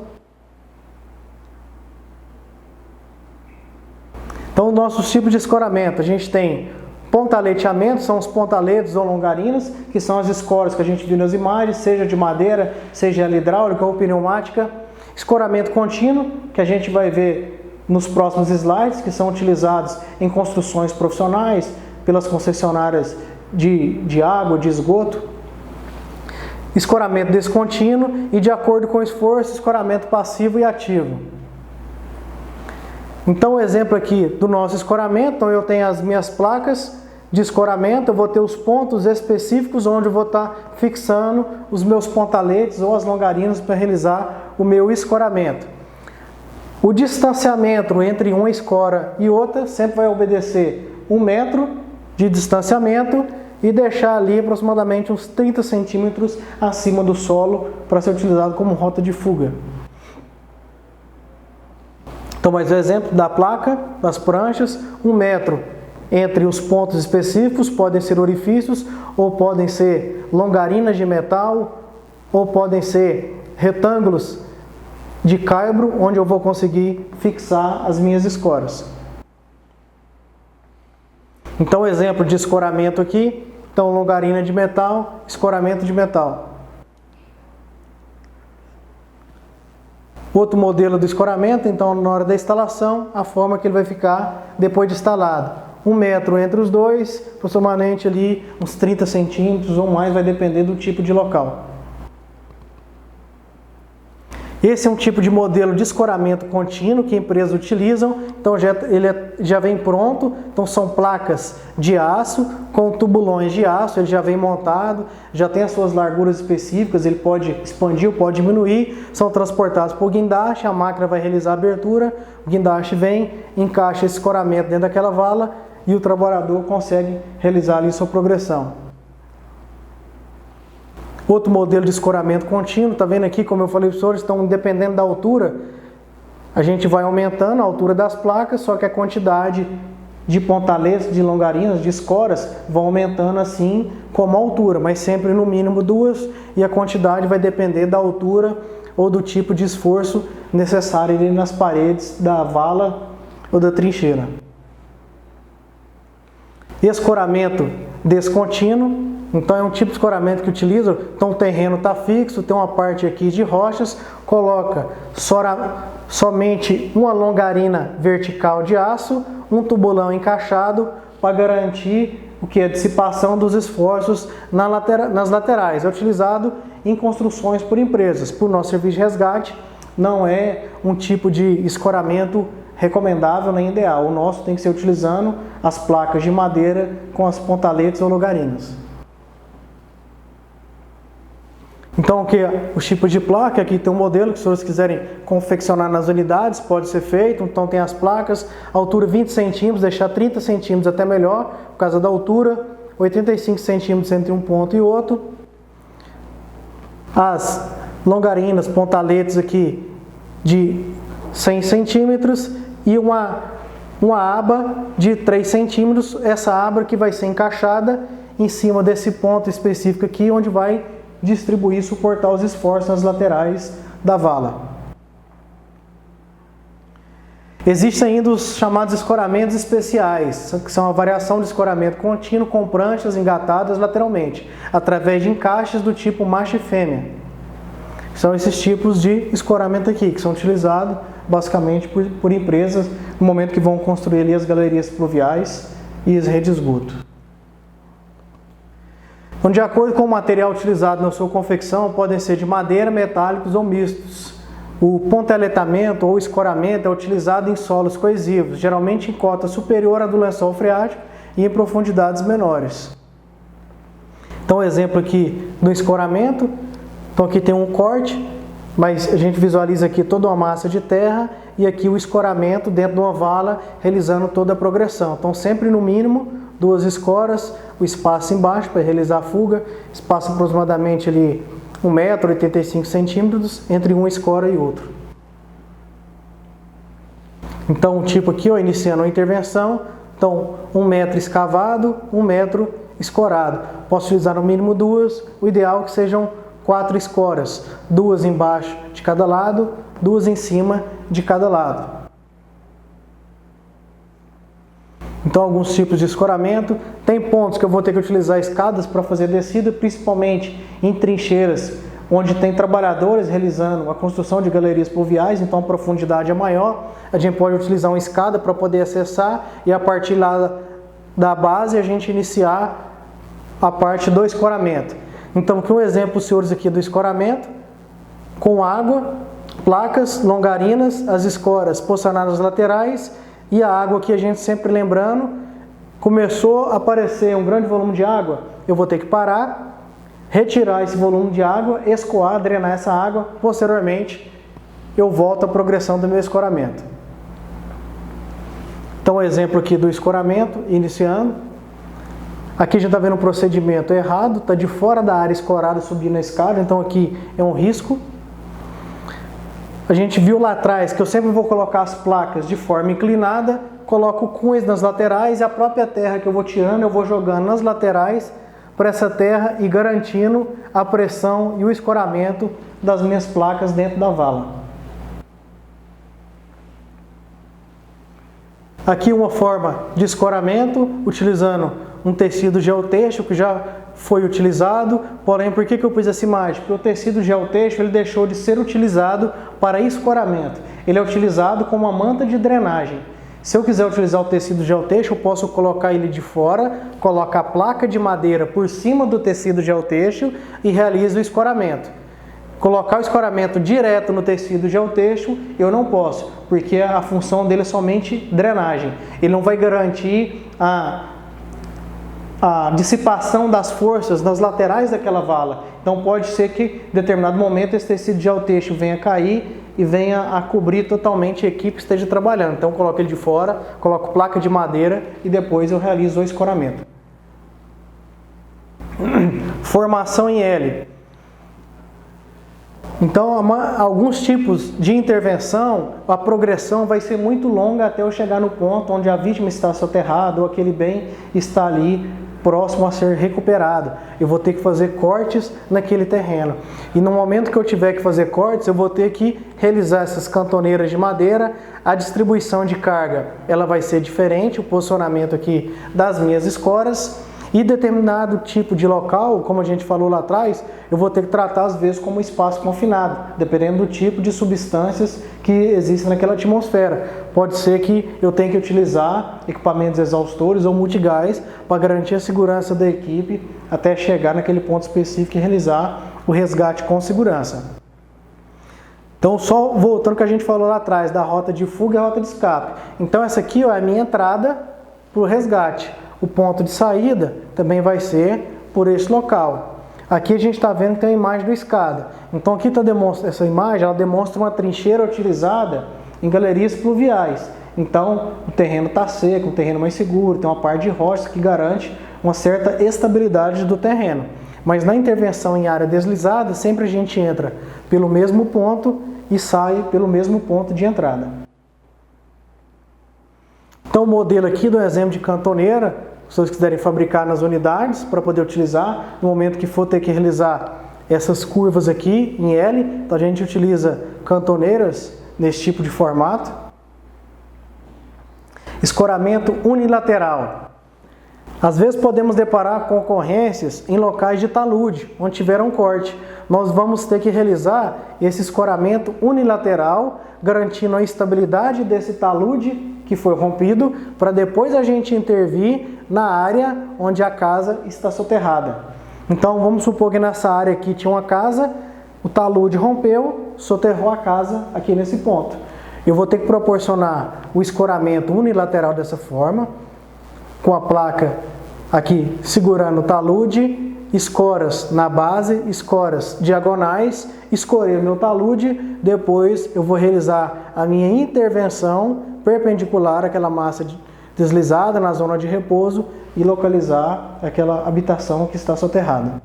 S1: Então, nossos tipos de escoramento, a gente tem pontaleteamento, são os pontaletes ou longarinas, que são as escoras que a gente viu nas imagens, seja de madeira, seja ela hidráulica ou pneumática. Escoramento contínuo, que a gente vai ver nos próximos slides, que são utilizados em construções profissionais, pelas concessionárias de água, de esgoto. Escoramento descontínuo e de acordo com o esforço, escoramento passivo e ativo. Então o exemplo aqui do nosso escoramento, então eu tenho as minhas placas de escoramento, eu vou ter os pontos específicos onde eu vou estar fixando os meus pontaletes ou as longarinas para realizar o meu escoramento. O distanciamento entre uma escora e outra sempre vai obedecer 1 metro de distanciamento e deixar ali aproximadamente uns 30 centímetros acima do solo para ser utilizado como rota de fuga. Então, mais um exemplo da placa, das pranchas, 1 metro entre os pontos específicos, podem ser orifícios, ou podem ser longarinas de metal, ou podem ser retângulos de caibro, onde eu vou conseguir fixar as minhas escoras. Então, exemplo de escoramento aqui, então longarina de metal, escoramento de metal. Outro modelo do escoramento, então na hora da instalação, a forma que ele vai ficar depois de instalado. 1 metro entre os dois, aproximadamente ali uns 30 centímetros ou mais, vai depender do tipo de local. Esse é um tipo de modelo de escoramento contínuo que empresas utilizam, então ele já vem pronto, então são placas de aço com tubulões de aço, ele já vem montado, já tem as suas larguras específicas, ele pode expandir ou pode diminuir, são transportados por guindaste, a máquina vai realizar a abertura, o guindaste vem, encaixa esse escoramento dentro daquela vala e o trabalhador consegue realizar ali sua progressão. Outro modelo de escoramento contínuo, está vendo aqui, como eu falei para os senhores, então dependendo da altura, a gente vai aumentando a altura das placas, só que a quantidade de pontaletes, de longarinas, de escoras, vão aumentando assim como a altura, mas sempre no mínimo 2, e a quantidade vai depender da altura ou do tipo de esforço necessário ali nas paredes da vala ou da trincheira. Escoramento descontínuo. Então é um tipo de escoramento que utiliza, então o terreno está fixo, tem uma parte aqui de rochas, coloca somente uma longarina vertical de aço, um tubulão encaixado para garantir o que? A dissipação dos esforços nas laterais. É utilizado em construções por empresas. Por nosso serviço de resgate, não é um tipo de escoramento recomendável nem ideal. O nosso tem que ser utilizando as placas de madeira com as pontaletes ou longarinas. Então, os tipos de placa, aqui tem um modelo que se vocês quiserem confeccionar nas unidades, pode ser feito. Então tem as placas, altura 20 centímetros, deixar 30 centímetros até melhor, por causa da altura, 85 centímetros entre um ponto e outro. As longarinas, pontaletes aqui de 100 centímetros e uma aba de 3 centímetros, essa aba que vai ser encaixada em cima desse ponto específico aqui, onde vai distribuir e suportar os esforços nas laterais da vala. Existem ainda os chamados escoramentos especiais, que são a variação de escoramento contínuo com pranchas engatadas lateralmente, através de encaixes do tipo macho e fêmea. São esses tipos de escoramento aqui, que são utilizados basicamente por empresas no momento que vão construir ali as galerias pluviais e as redes de esgoto. Então, de acordo com o material utilizado na sua confecção, podem ser de madeira, metálicos ou mistos. O ponteletamento ou escoramento é utilizado em solos coesivos, geralmente em cota superior à do lençol freático e em profundidades menores. Então, exemplo aqui do escoramento. Então, aqui tem um corte, mas a gente visualiza aqui toda uma massa de terra e aqui o escoramento dentro de uma vala, realizando toda a progressão. Então, sempre no mínimo 2 escoras, o espaço embaixo para realizar a fuga, espaço aproximadamente ali 1,85 m entre uma escora e outra. Então, o tipo aqui, ó, iniciando a intervenção, então 1 metro escavado, 1 metro escorado. Posso utilizar no mínimo 2, o ideal é que sejam 4 escoras, 2 embaixo de cada lado, 2 em cima de cada lado. Então, alguns tipos de escoramento. Tem pontos que eu vou ter que utilizar escadas para fazer descida, principalmente em trincheiras, onde tem trabalhadores realizando a construção de galerias pluviais, então a profundidade é maior. A gente pode utilizar uma escada para poder acessar e a partir lá da base a gente iniciar a parte do escoramento. Então, aqui um exemplo, senhores, aqui do escoramento, com água, placas, longarinas, as escoras posicionadas nas laterais. E a água aqui, a gente sempre lembrando, começou a aparecer um grande volume de água, eu vou ter que parar, retirar esse volume de água, escoar, drenar essa água, posteriormente eu volto à progressão do meu escoramento. Então, exemplo aqui do escoramento, iniciando. Aqui a gente está vendo um procedimento errado, está de fora da área escorada subindo a escada, então aqui é um risco. A gente viu lá atrás que eu sempre vou colocar as placas de forma inclinada, coloco cunhas nas laterais e a própria terra que eu vou tirando, eu vou jogando nas laterais para essa terra e garantindo a pressão e o escoramento das minhas placas dentro da vala. Aqui uma forma de escoramento, utilizando um tecido geotêxtil que já foi utilizado, porém, por que eu pus essa imagem? Porque o tecido geotêxtil ele deixou de ser utilizado para escoramento. Ele é utilizado como uma manta de drenagem. Se eu quiser utilizar o tecido geotêxtil, eu posso colocar ele de fora, colocar a placa de madeira por cima do tecido geotêxtil e realizo o escoramento. colocar o escoramento direto no tecido geotêxtil, eu não posso, porque a função dele é somente drenagem. Ele não vai garantir a dissipação das forças nas laterais daquela vala. Então pode ser que em determinado momento esse tecido geotêxtil venha a cair e venha a cobrir totalmente a equipe que esteja trabalhando. Então eu coloco ele de fora, coloco placa de madeira e depois eu realizo o escoramento. Formação em L. Então, alguns tipos de intervenção, a progressão vai ser muito longa até eu chegar no ponto onde a vítima está soterrada ou aquele bem está ali próximo a ser recuperado. Eu vou ter que fazer cortes naquele terreno. E no momento que eu tiver que fazer cortes, eu vou ter que realizar essas cantoneiras de madeira. A distribuição de carga, ela vai ser diferente, o posicionamento aqui das minhas escoras. E determinado tipo de local, como a gente falou lá atrás, eu vou ter que tratar às vezes como espaço confinado, dependendo do tipo de substâncias que existem naquela atmosfera. Pode ser que eu tenha que utilizar equipamentos exaustores ou multigás para garantir a segurança da equipe até chegar naquele ponto específico e realizar o resgate com segurança. Então, só voltando ao que a gente falou lá atrás, da rota de fuga e a rota de escape. Então, essa aqui é a minha entrada para o resgate. O ponto de saída também vai ser por esse local. Aqui a gente está vendo que tem a imagem da escada. Então aqui essa imagem ela demonstra uma trincheira utilizada em galerias pluviais. Então o terreno está seco, um terreno mais seguro, tem uma parte de rocha que garante uma certa estabilidade do terreno. Mas na intervenção em área deslizada, sempre a gente entra pelo mesmo ponto e sai pelo mesmo ponto de entrada. Então o modelo aqui do exemplo de cantoneira, se vocês quiserem fabricar nas unidades para poder utilizar, no momento que for ter que realizar essas curvas aqui em L, então a gente utiliza cantoneiras nesse tipo de formato. Escoramento unilateral. Às vezes podemos deparar com ocorrências em locais de talude, onde tiver um corte. Nós vamos ter que realizar esse escoramento unilateral, garantindo a estabilidade desse talude que foi rompido, para depois a gente intervir na área onde a casa está soterrada. Então vamos supor que nessa área aqui tinha uma casa, o talude rompeu, soterrou a casa aqui nesse ponto. Eu vou ter que proporcionar o escoramento unilateral dessa forma, com a placa aqui segurando o talude, escoras na base, escoras diagonais, escorei o meu talude, depois eu vou realizar a minha intervenção perpendicular àquela massa deslizada na zona de repouso e localizar aquela habitação que está soterrada.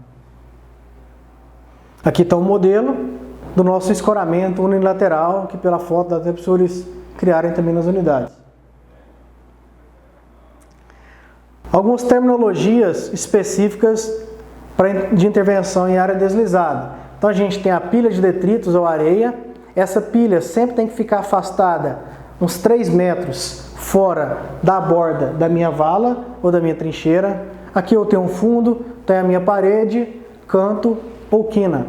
S1: Aqui está o modelo do nosso escoramento unilateral, que pela foto dá até para os senhores criarem também nas unidades. Algumas terminologias específicas de intervenção em área deslizada. Então a gente tem a pilha de detritos ou areia. Essa pilha sempre tem que ficar afastada uns 3 metros fora da borda da minha vala ou da minha trincheira. Aqui eu tenho um fundo, tenho a minha parede, canto ou quina.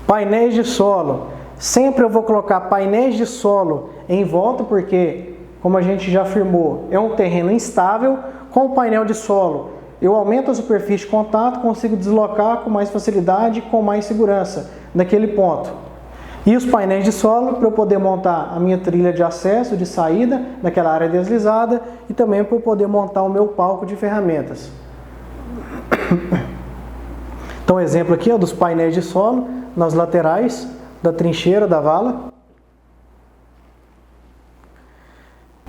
S1: Painéis de solo. Sempre eu vou colocar painéis de solo em volta, porque, como a gente já afirmou, é um terreno instável. Com o painel de solo, eu aumento a superfície de contato, consigo deslocar com mais facilidade, com mais segurança naquele ponto. E os painéis de solo para eu poder montar a minha trilha de acesso, de saída naquela área deslizada e também para eu poder montar o meu palco de ferramentas. Então, exemplo aqui dos painéis de solo nas laterais da trincheira da vala.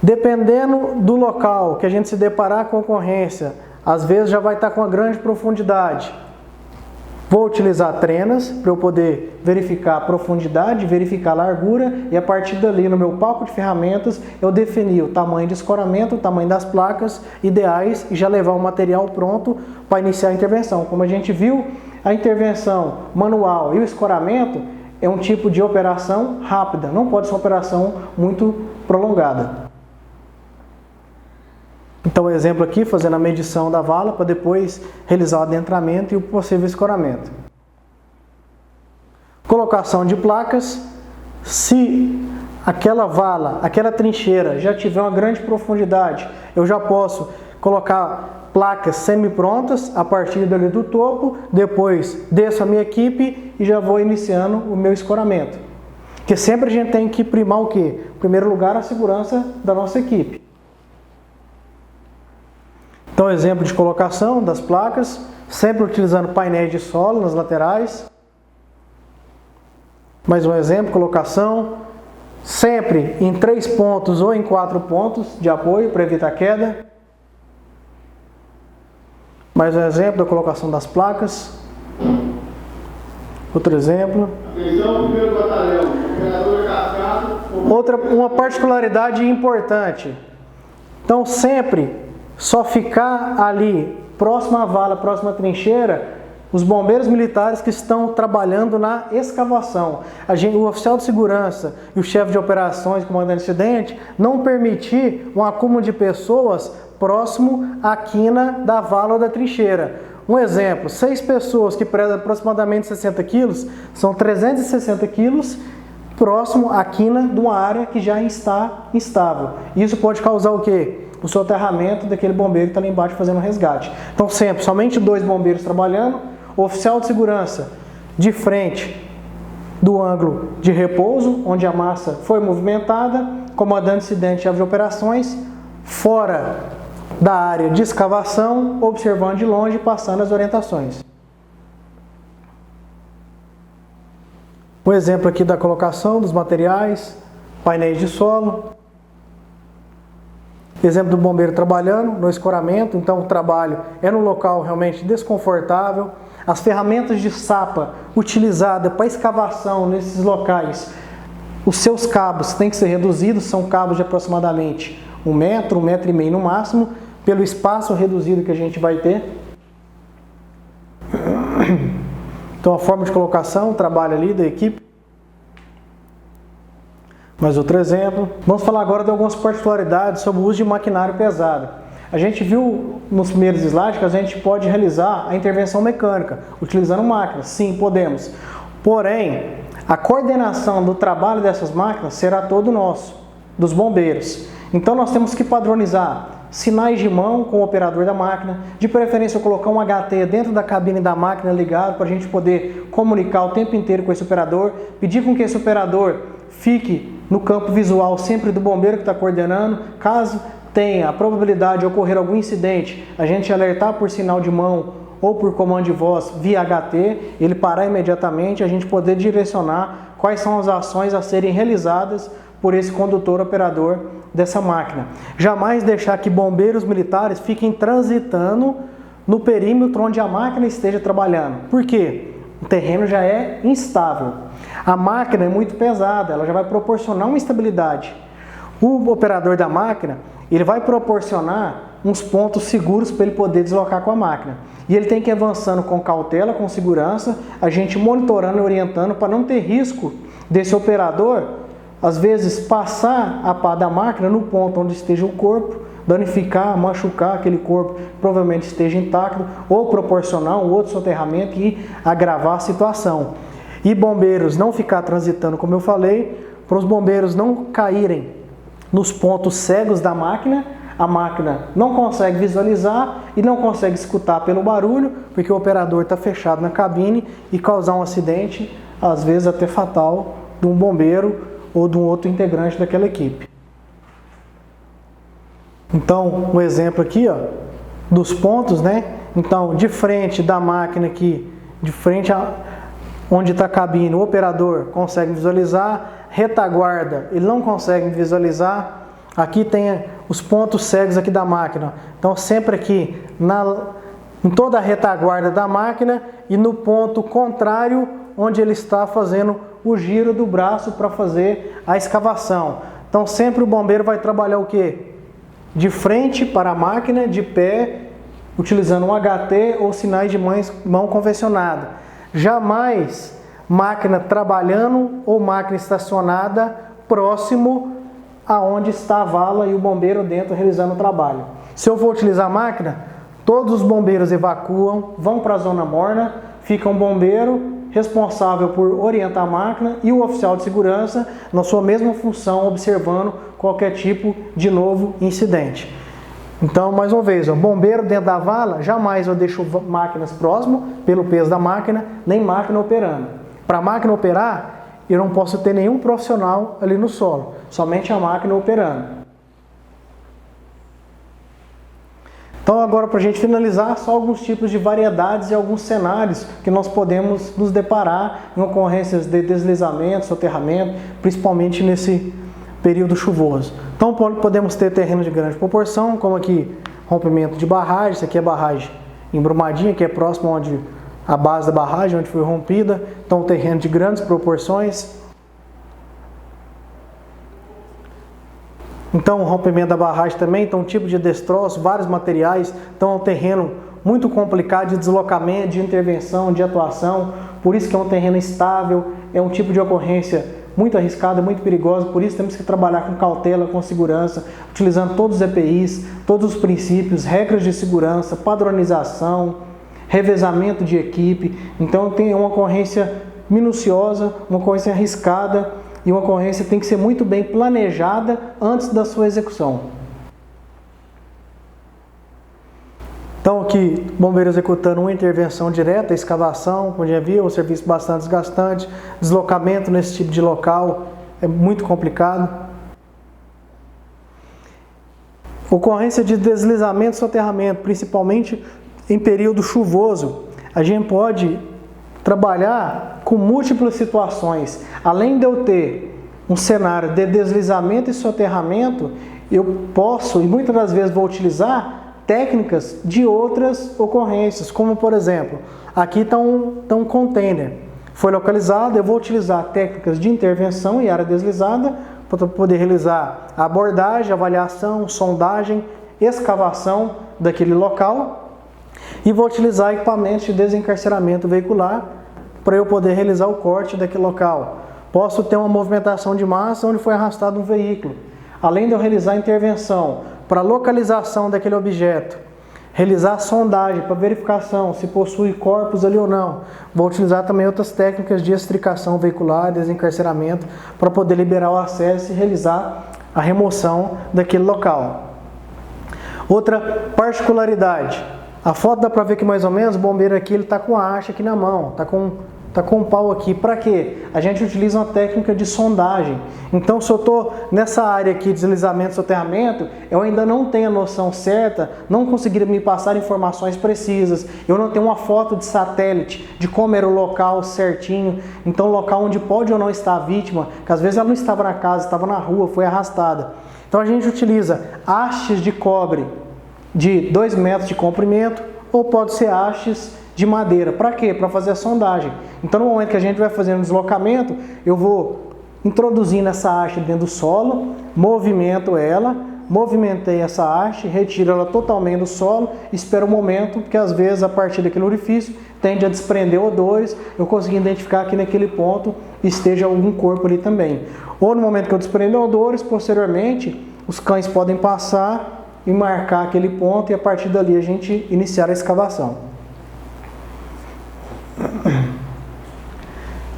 S1: Dependendo do local que a gente se deparar com ocorrência, às vezes já vai estar com uma grande profundidade. Vou utilizar trenas para eu poder verificar a profundidade, verificar a largura e a partir dali no meu palco de ferramentas eu definir o tamanho de escoramento, o tamanho das placas ideais e já levar o material pronto para iniciar a intervenção. Como a gente viu, a intervenção manual e o escoramento é um tipo de operação rápida, não pode ser uma operação muito prolongada. Então, o exemplo aqui, fazendo a medição da vala para depois realizar o adentramento e o possível escoramento. Colocação de placas. Se aquela vala, aquela trincheira já tiver uma grande profundidade, eu já posso colocar placas semi-prontas a partir dali do topo, depois desço a minha equipe e já vou iniciando o meu escoramento. Porque sempre a gente tem que primar o quê? Em primeiro lugar, a segurança da nossa equipe. Então, exemplo de colocação das placas, sempre utilizando painéis de solo nas laterais. Mais um exemplo, colocação, sempre em 3 pontos ou em 4 pontos de apoio para evitar queda. Mais um exemplo da colocação das placas. Outro exemplo.
S2: Atenção, primeiro batalhão, operador cascado.
S1: Uma particularidade importante. Então, sempre só ficar ali, próximo à vala, próximo à trincheira, os bombeiros militares que estão trabalhando na escavação. O oficial de segurança e o chefe de operações, comandante de incidente, não permitir um acúmulo de pessoas próximo à quina da vala ou da trincheira. Um exemplo, 6 pessoas que pesam aproximadamente 60 quilos, são 360 quilos próximo à quina de uma área que já está instável. Isso pode causar o quê? O soterramento daquele bombeiro que está ali embaixo fazendo um resgate. Então sempre, somente 2 bombeiros trabalhando, o oficial de segurança de frente do ângulo de repouso, onde a massa foi movimentada, comandante de incidente e chefe de operações, fora da área de escavação, observando de longe e passando as orientações. Um exemplo aqui da colocação dos materiais, painéis de solo. Exemplo do bombeiro trabalhando no escoramento, então o trabalho é num local realmente desconfortável. As ferramentas de sapa utilizadas para escavação nesses locais, os seus cabos têm que ser reduzidos, são cabos de aproximadamente 1 metro, 1,5 metro no máximo, pelo espaço reduzido que a gente vai ter. Então a forma de colocação, o trabalho ali da equipe. Mais outro exemplo. Vamos falar agora de algumas particularidades sobre o uso de maquinário pesado. A gente viu nos primeiros slides que a gente pode realizar a intervenção mecânica, utilizando máquinas. Sim, podemos. Porém, a coordenação do trabalho dessas máquinas será todo nosso, dos bombeiros. Então nós temos que padronizar sinais de mão com o operador da máquina, de preferência eu colocar um HT dentro da cabine da máquina ligado para a gente poder comunicar o tempo inteiro com esse operador, pedir com que esse operador fique no campo visual sempre do bombeiro que está coordenando. Caso tenha a probabilidade de ocorrer algum incidente, a gente alertar por sinal de mão ou por comando de voz via HT, ele parar imediatamente, a gente poder direcionar quais são as ações a serem realizadas por esse condutor operador dessa máquina. Jamais deixar que bombeiros militares fiquem transitando no perímetro onde a máquina esteja trabalhando. Por quê? O terreno já é instável. A máquina é muito pesada, ela já vai proporcionar uma instabilidade. O operador da máquina, ele vai proporcionar uns pontos seguros para ele poder deslocar com a máquina. E ele tem que ir avançando com cautela, com segurança, a gente monitorando e orientando para não ter risco desse operador, às vezes, passar a pá da máquina no ponto onde esteja o corpo, danificar, machucar aquele corpo que provavelmente esteja intacto, ou proporcionar um outro soterramento e agravar a situação. E bombeiros não ficar transitando, como eu falei, para os bombeiros não caírem nos pontos cegos da máquina. A máquina não consegue visualizar e não consegue escutar pelo barulho, porque o operador está fechado na cabine e causar um acidente, às vezes até fatal, de um bombeiro ou de um outro integrante daquela equipe. Então, um exemplo aqui, ó, dos pontos, né? Então, de frente da máquina aqui, de frente a onde está a cabine, o operador consegue visualizar. Retaguarda, ele não consegue visualizar. Aqui tem os pontos cegos aqui da máquina. Então, sempre aqui em toda a retaguarda da máquina e no ponto contrário, onde ele está fazendo o giro do braço para fazer a escavação. Então, sempre o bombeiro vai trabalhar o quê? De frente para a máquina, de pé, utilizando um HT ou sinais de mão convencionada. Jamais máquina trabalhando ou máquina estacionada próximo aonde está a vala e o bombeiro dentro realizando o trabalho. Se eu for utilizar a máquina, todos os bombeiros evacuam, vão para a zona morna, fica um bombeiro responsável por orientar a máquina, e o oficial de segurança na sua mesma função, observando qualquer tipo de novo incidente. Então, mais uma vez, o bombeiro dentro da vala, jamais eu deixo máquinas próximas pelo peso da máquina, nem máquina operando. Para a máquina operar, eu não posso ter nenhum profissional ali no solo, somente a máquina operando. Então agora, para a gente finalizar, só alguns tipos de variedades e alguns cenários que nós podemos nos deparar em ocorrências de deslizamento, soterramento, principalmente nesse período chuvoso. Então podemos ter terrenos de grande proporção, como aqui rompimento de barragem, isso aqui é barragem em Brumadinho, que é próximo onde a base da barragem, onde foi rompida, então terreno de grandes proporções. Então, o rompimento da barragem também, então, um tipo de destroço, vários materiais, então é um terreno muito complicado de deslocamento, de intervenção, de atuação, por isso que é um terreno instável, é um tipo de ocorrência muito arriscada, muito perigosa, por isso temos que trabalhar com cautela, com segurança, utilizando todos os EPIs, todos os princípios, regras de segurança, padronização, revezamento de equipe. Então tem uma ocorrência minuciosa, uma ocorrência arriscada, e uma ocorrência tem que ser muito bem planejada antes da sua execução. Então aqui, bombeiro executando uma intervenção direta, escavação, como já viu, um serviço bastante desgastante, deslocamento nesse tipo de local é muito complicado. Ocorrência de deslizamento e soterramento, principalmente em período chuvoso, a gente pode trabalhar com múltiplas situações. Além de eu ter um cenário de deslizamento e soterramento, eu posso, e muitas das vezes vou utilizar, técnicas de outras ocorrências, como por exemplo, aqui está um container, foi localizado, eu vou utilizar técnicas de intervenção em área deslizada, para poder realizar a abordagem, avaliação, sondagem, escavação daquele local, e vou utilizar equipamentos de desencarceramento veicular para eu poder realizar o corte daquele local. Posso ter uma movimentação de massa onde foi arrastado um veículo. Além de eu realizar a intervenção para localização daquele objeto, realizar a sondagem para verificação se possui corpos ali ou não, vou utilizar também outras técnicas de extricação veicular, desencarceramento, para poder liberar o acesso e realizar a remoção daquele local. Outra particularidade, a foto dá para ver que mais ou menos o bombeiro aqui ele está com a haste aqui na mão, está com um pau aqui. Para quê? A gente utiliza uma técnica de sondagem. Então, se eu estou nessa área aqui de deslizamento e soterramento, eu ainda não tenho a noção certa, não conseguiria me passar informações precisas, eu não tenho uma foto de satélite de como era o local certinho, então o local onde pode ou não estar a vítima, que às vezes ela não estava na casa, estava na rua, foi arrastada. Então a gente utiliza hastes de cobre de 2 metros de comprimento, ou pode ser hastes de madeira. Para quê? Para fazer a sondagem. Então, no momento que a gente vai fazendo o deslocamento, eu vou introduzindo essa haste dentro do solo, movimento ela, movimentei essa haste, retiro ela totalmente do solo, espero um momento, porque às vezes a partir daquele orifício tende a desprender odores, eu consegui identificar que naquele ponto esteja algum corpo ali também. Ou no momento que eu desprender odores, posteriormente, os cães podem passar e marcar aquele ponto, e a partir dali a gente iniciar a escavação.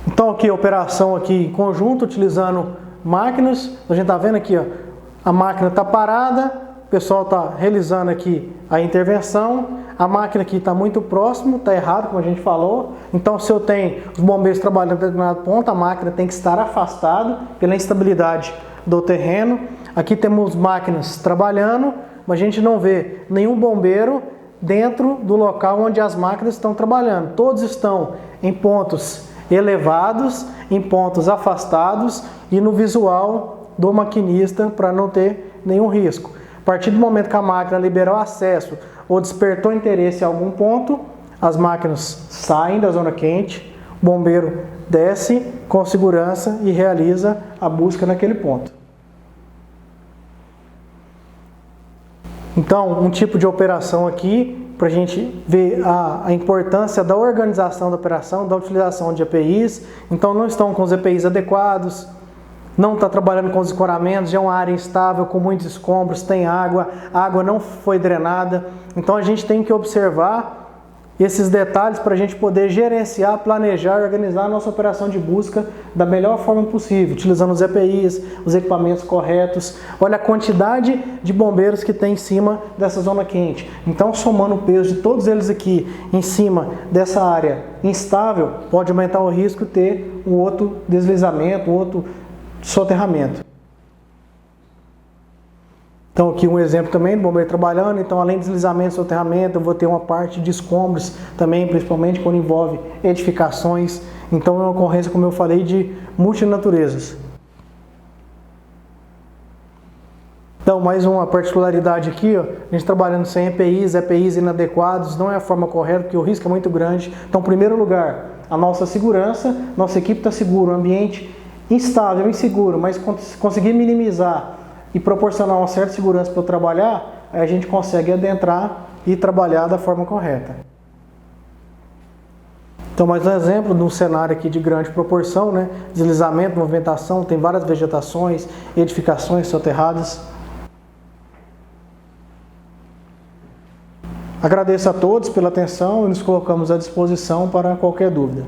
S1: Então aqui a operação aqui em conjunto, utilizando máquinas, a gente está vendo aqui, ó, a máquina está parada, o pessoal está realizando aqui a intervenção, a máquina aqui está muito próximo, está errado como a gente falou, então se eu tenho os bombeiros trabalhando em determinado ponto, a máquina tem que estar afastada pela instabilidade do terreno. Aqui temos máquinas trabalhando, mas a gente não vê nenhum bombeiro dentro do local onde as máquinas estão trabalhando. Todos estão em pontos elevados, em pontos afastados e no visual do maquinista para não ter nenhum risco. A partir do momento que a máquina liberou acesso ou despertou interesse em algum ponto, as máquinas saem da zona quente, o bombeiro desce com segurança e realiza a busca naquele ponto. Então, um tipo de operação aqui, para a gente ver a importância da organização da operação, da utilização de EPIs. Então, não estão com os EPIs adequados, não está trabalhando com os escoramentos, já é uma área instável, com muitos escombros, tem água, a água não foi drenada. Então, a gente tem que observar esses detalhes para a gente poder gerenciar, planejar e organizar a nossa operação de busca da melhor forma possível, utilizando os EPIs, os equipamentos corretos. Olha a quantidade de bombeiros que tem em cima dessa zona quente. Então, somando o peso de todos eles aqui em cima dessa área instável, pode aumentar o risco de ter um outro deslizamento, um outro soterramento. Então aqui um exemplo também do bombeiro trabalhando, então além de deslizamento e soterramento, eu vou ter uma parte de escombros também, principalmente quando envolve edificações. Então é uma ocorrência, como eu falei, de multinaturezas. Então mais uma particularidade aqui, ó, a gente trabalhando sem EPIs inadequados, não é a forma correta, porque o risco é muito grande. Então, em primeiro lugar, a nossa segurança, nossa equipe está segura, um ambiente instável, inseguro, mas conseguir minimizar e proporcionar uma certa segurança para eu trabalhar, aí a gente consegue adentrar e trabalhar da forma correta. Então, mais um exemplo de um cenário aqui de grande proporção, né? Deslizamento, movimentação, tem várias vegetações, edificações soterradas. Agradeço a todos pela atenção e nos colocamos à disposição para qualquer dúvida.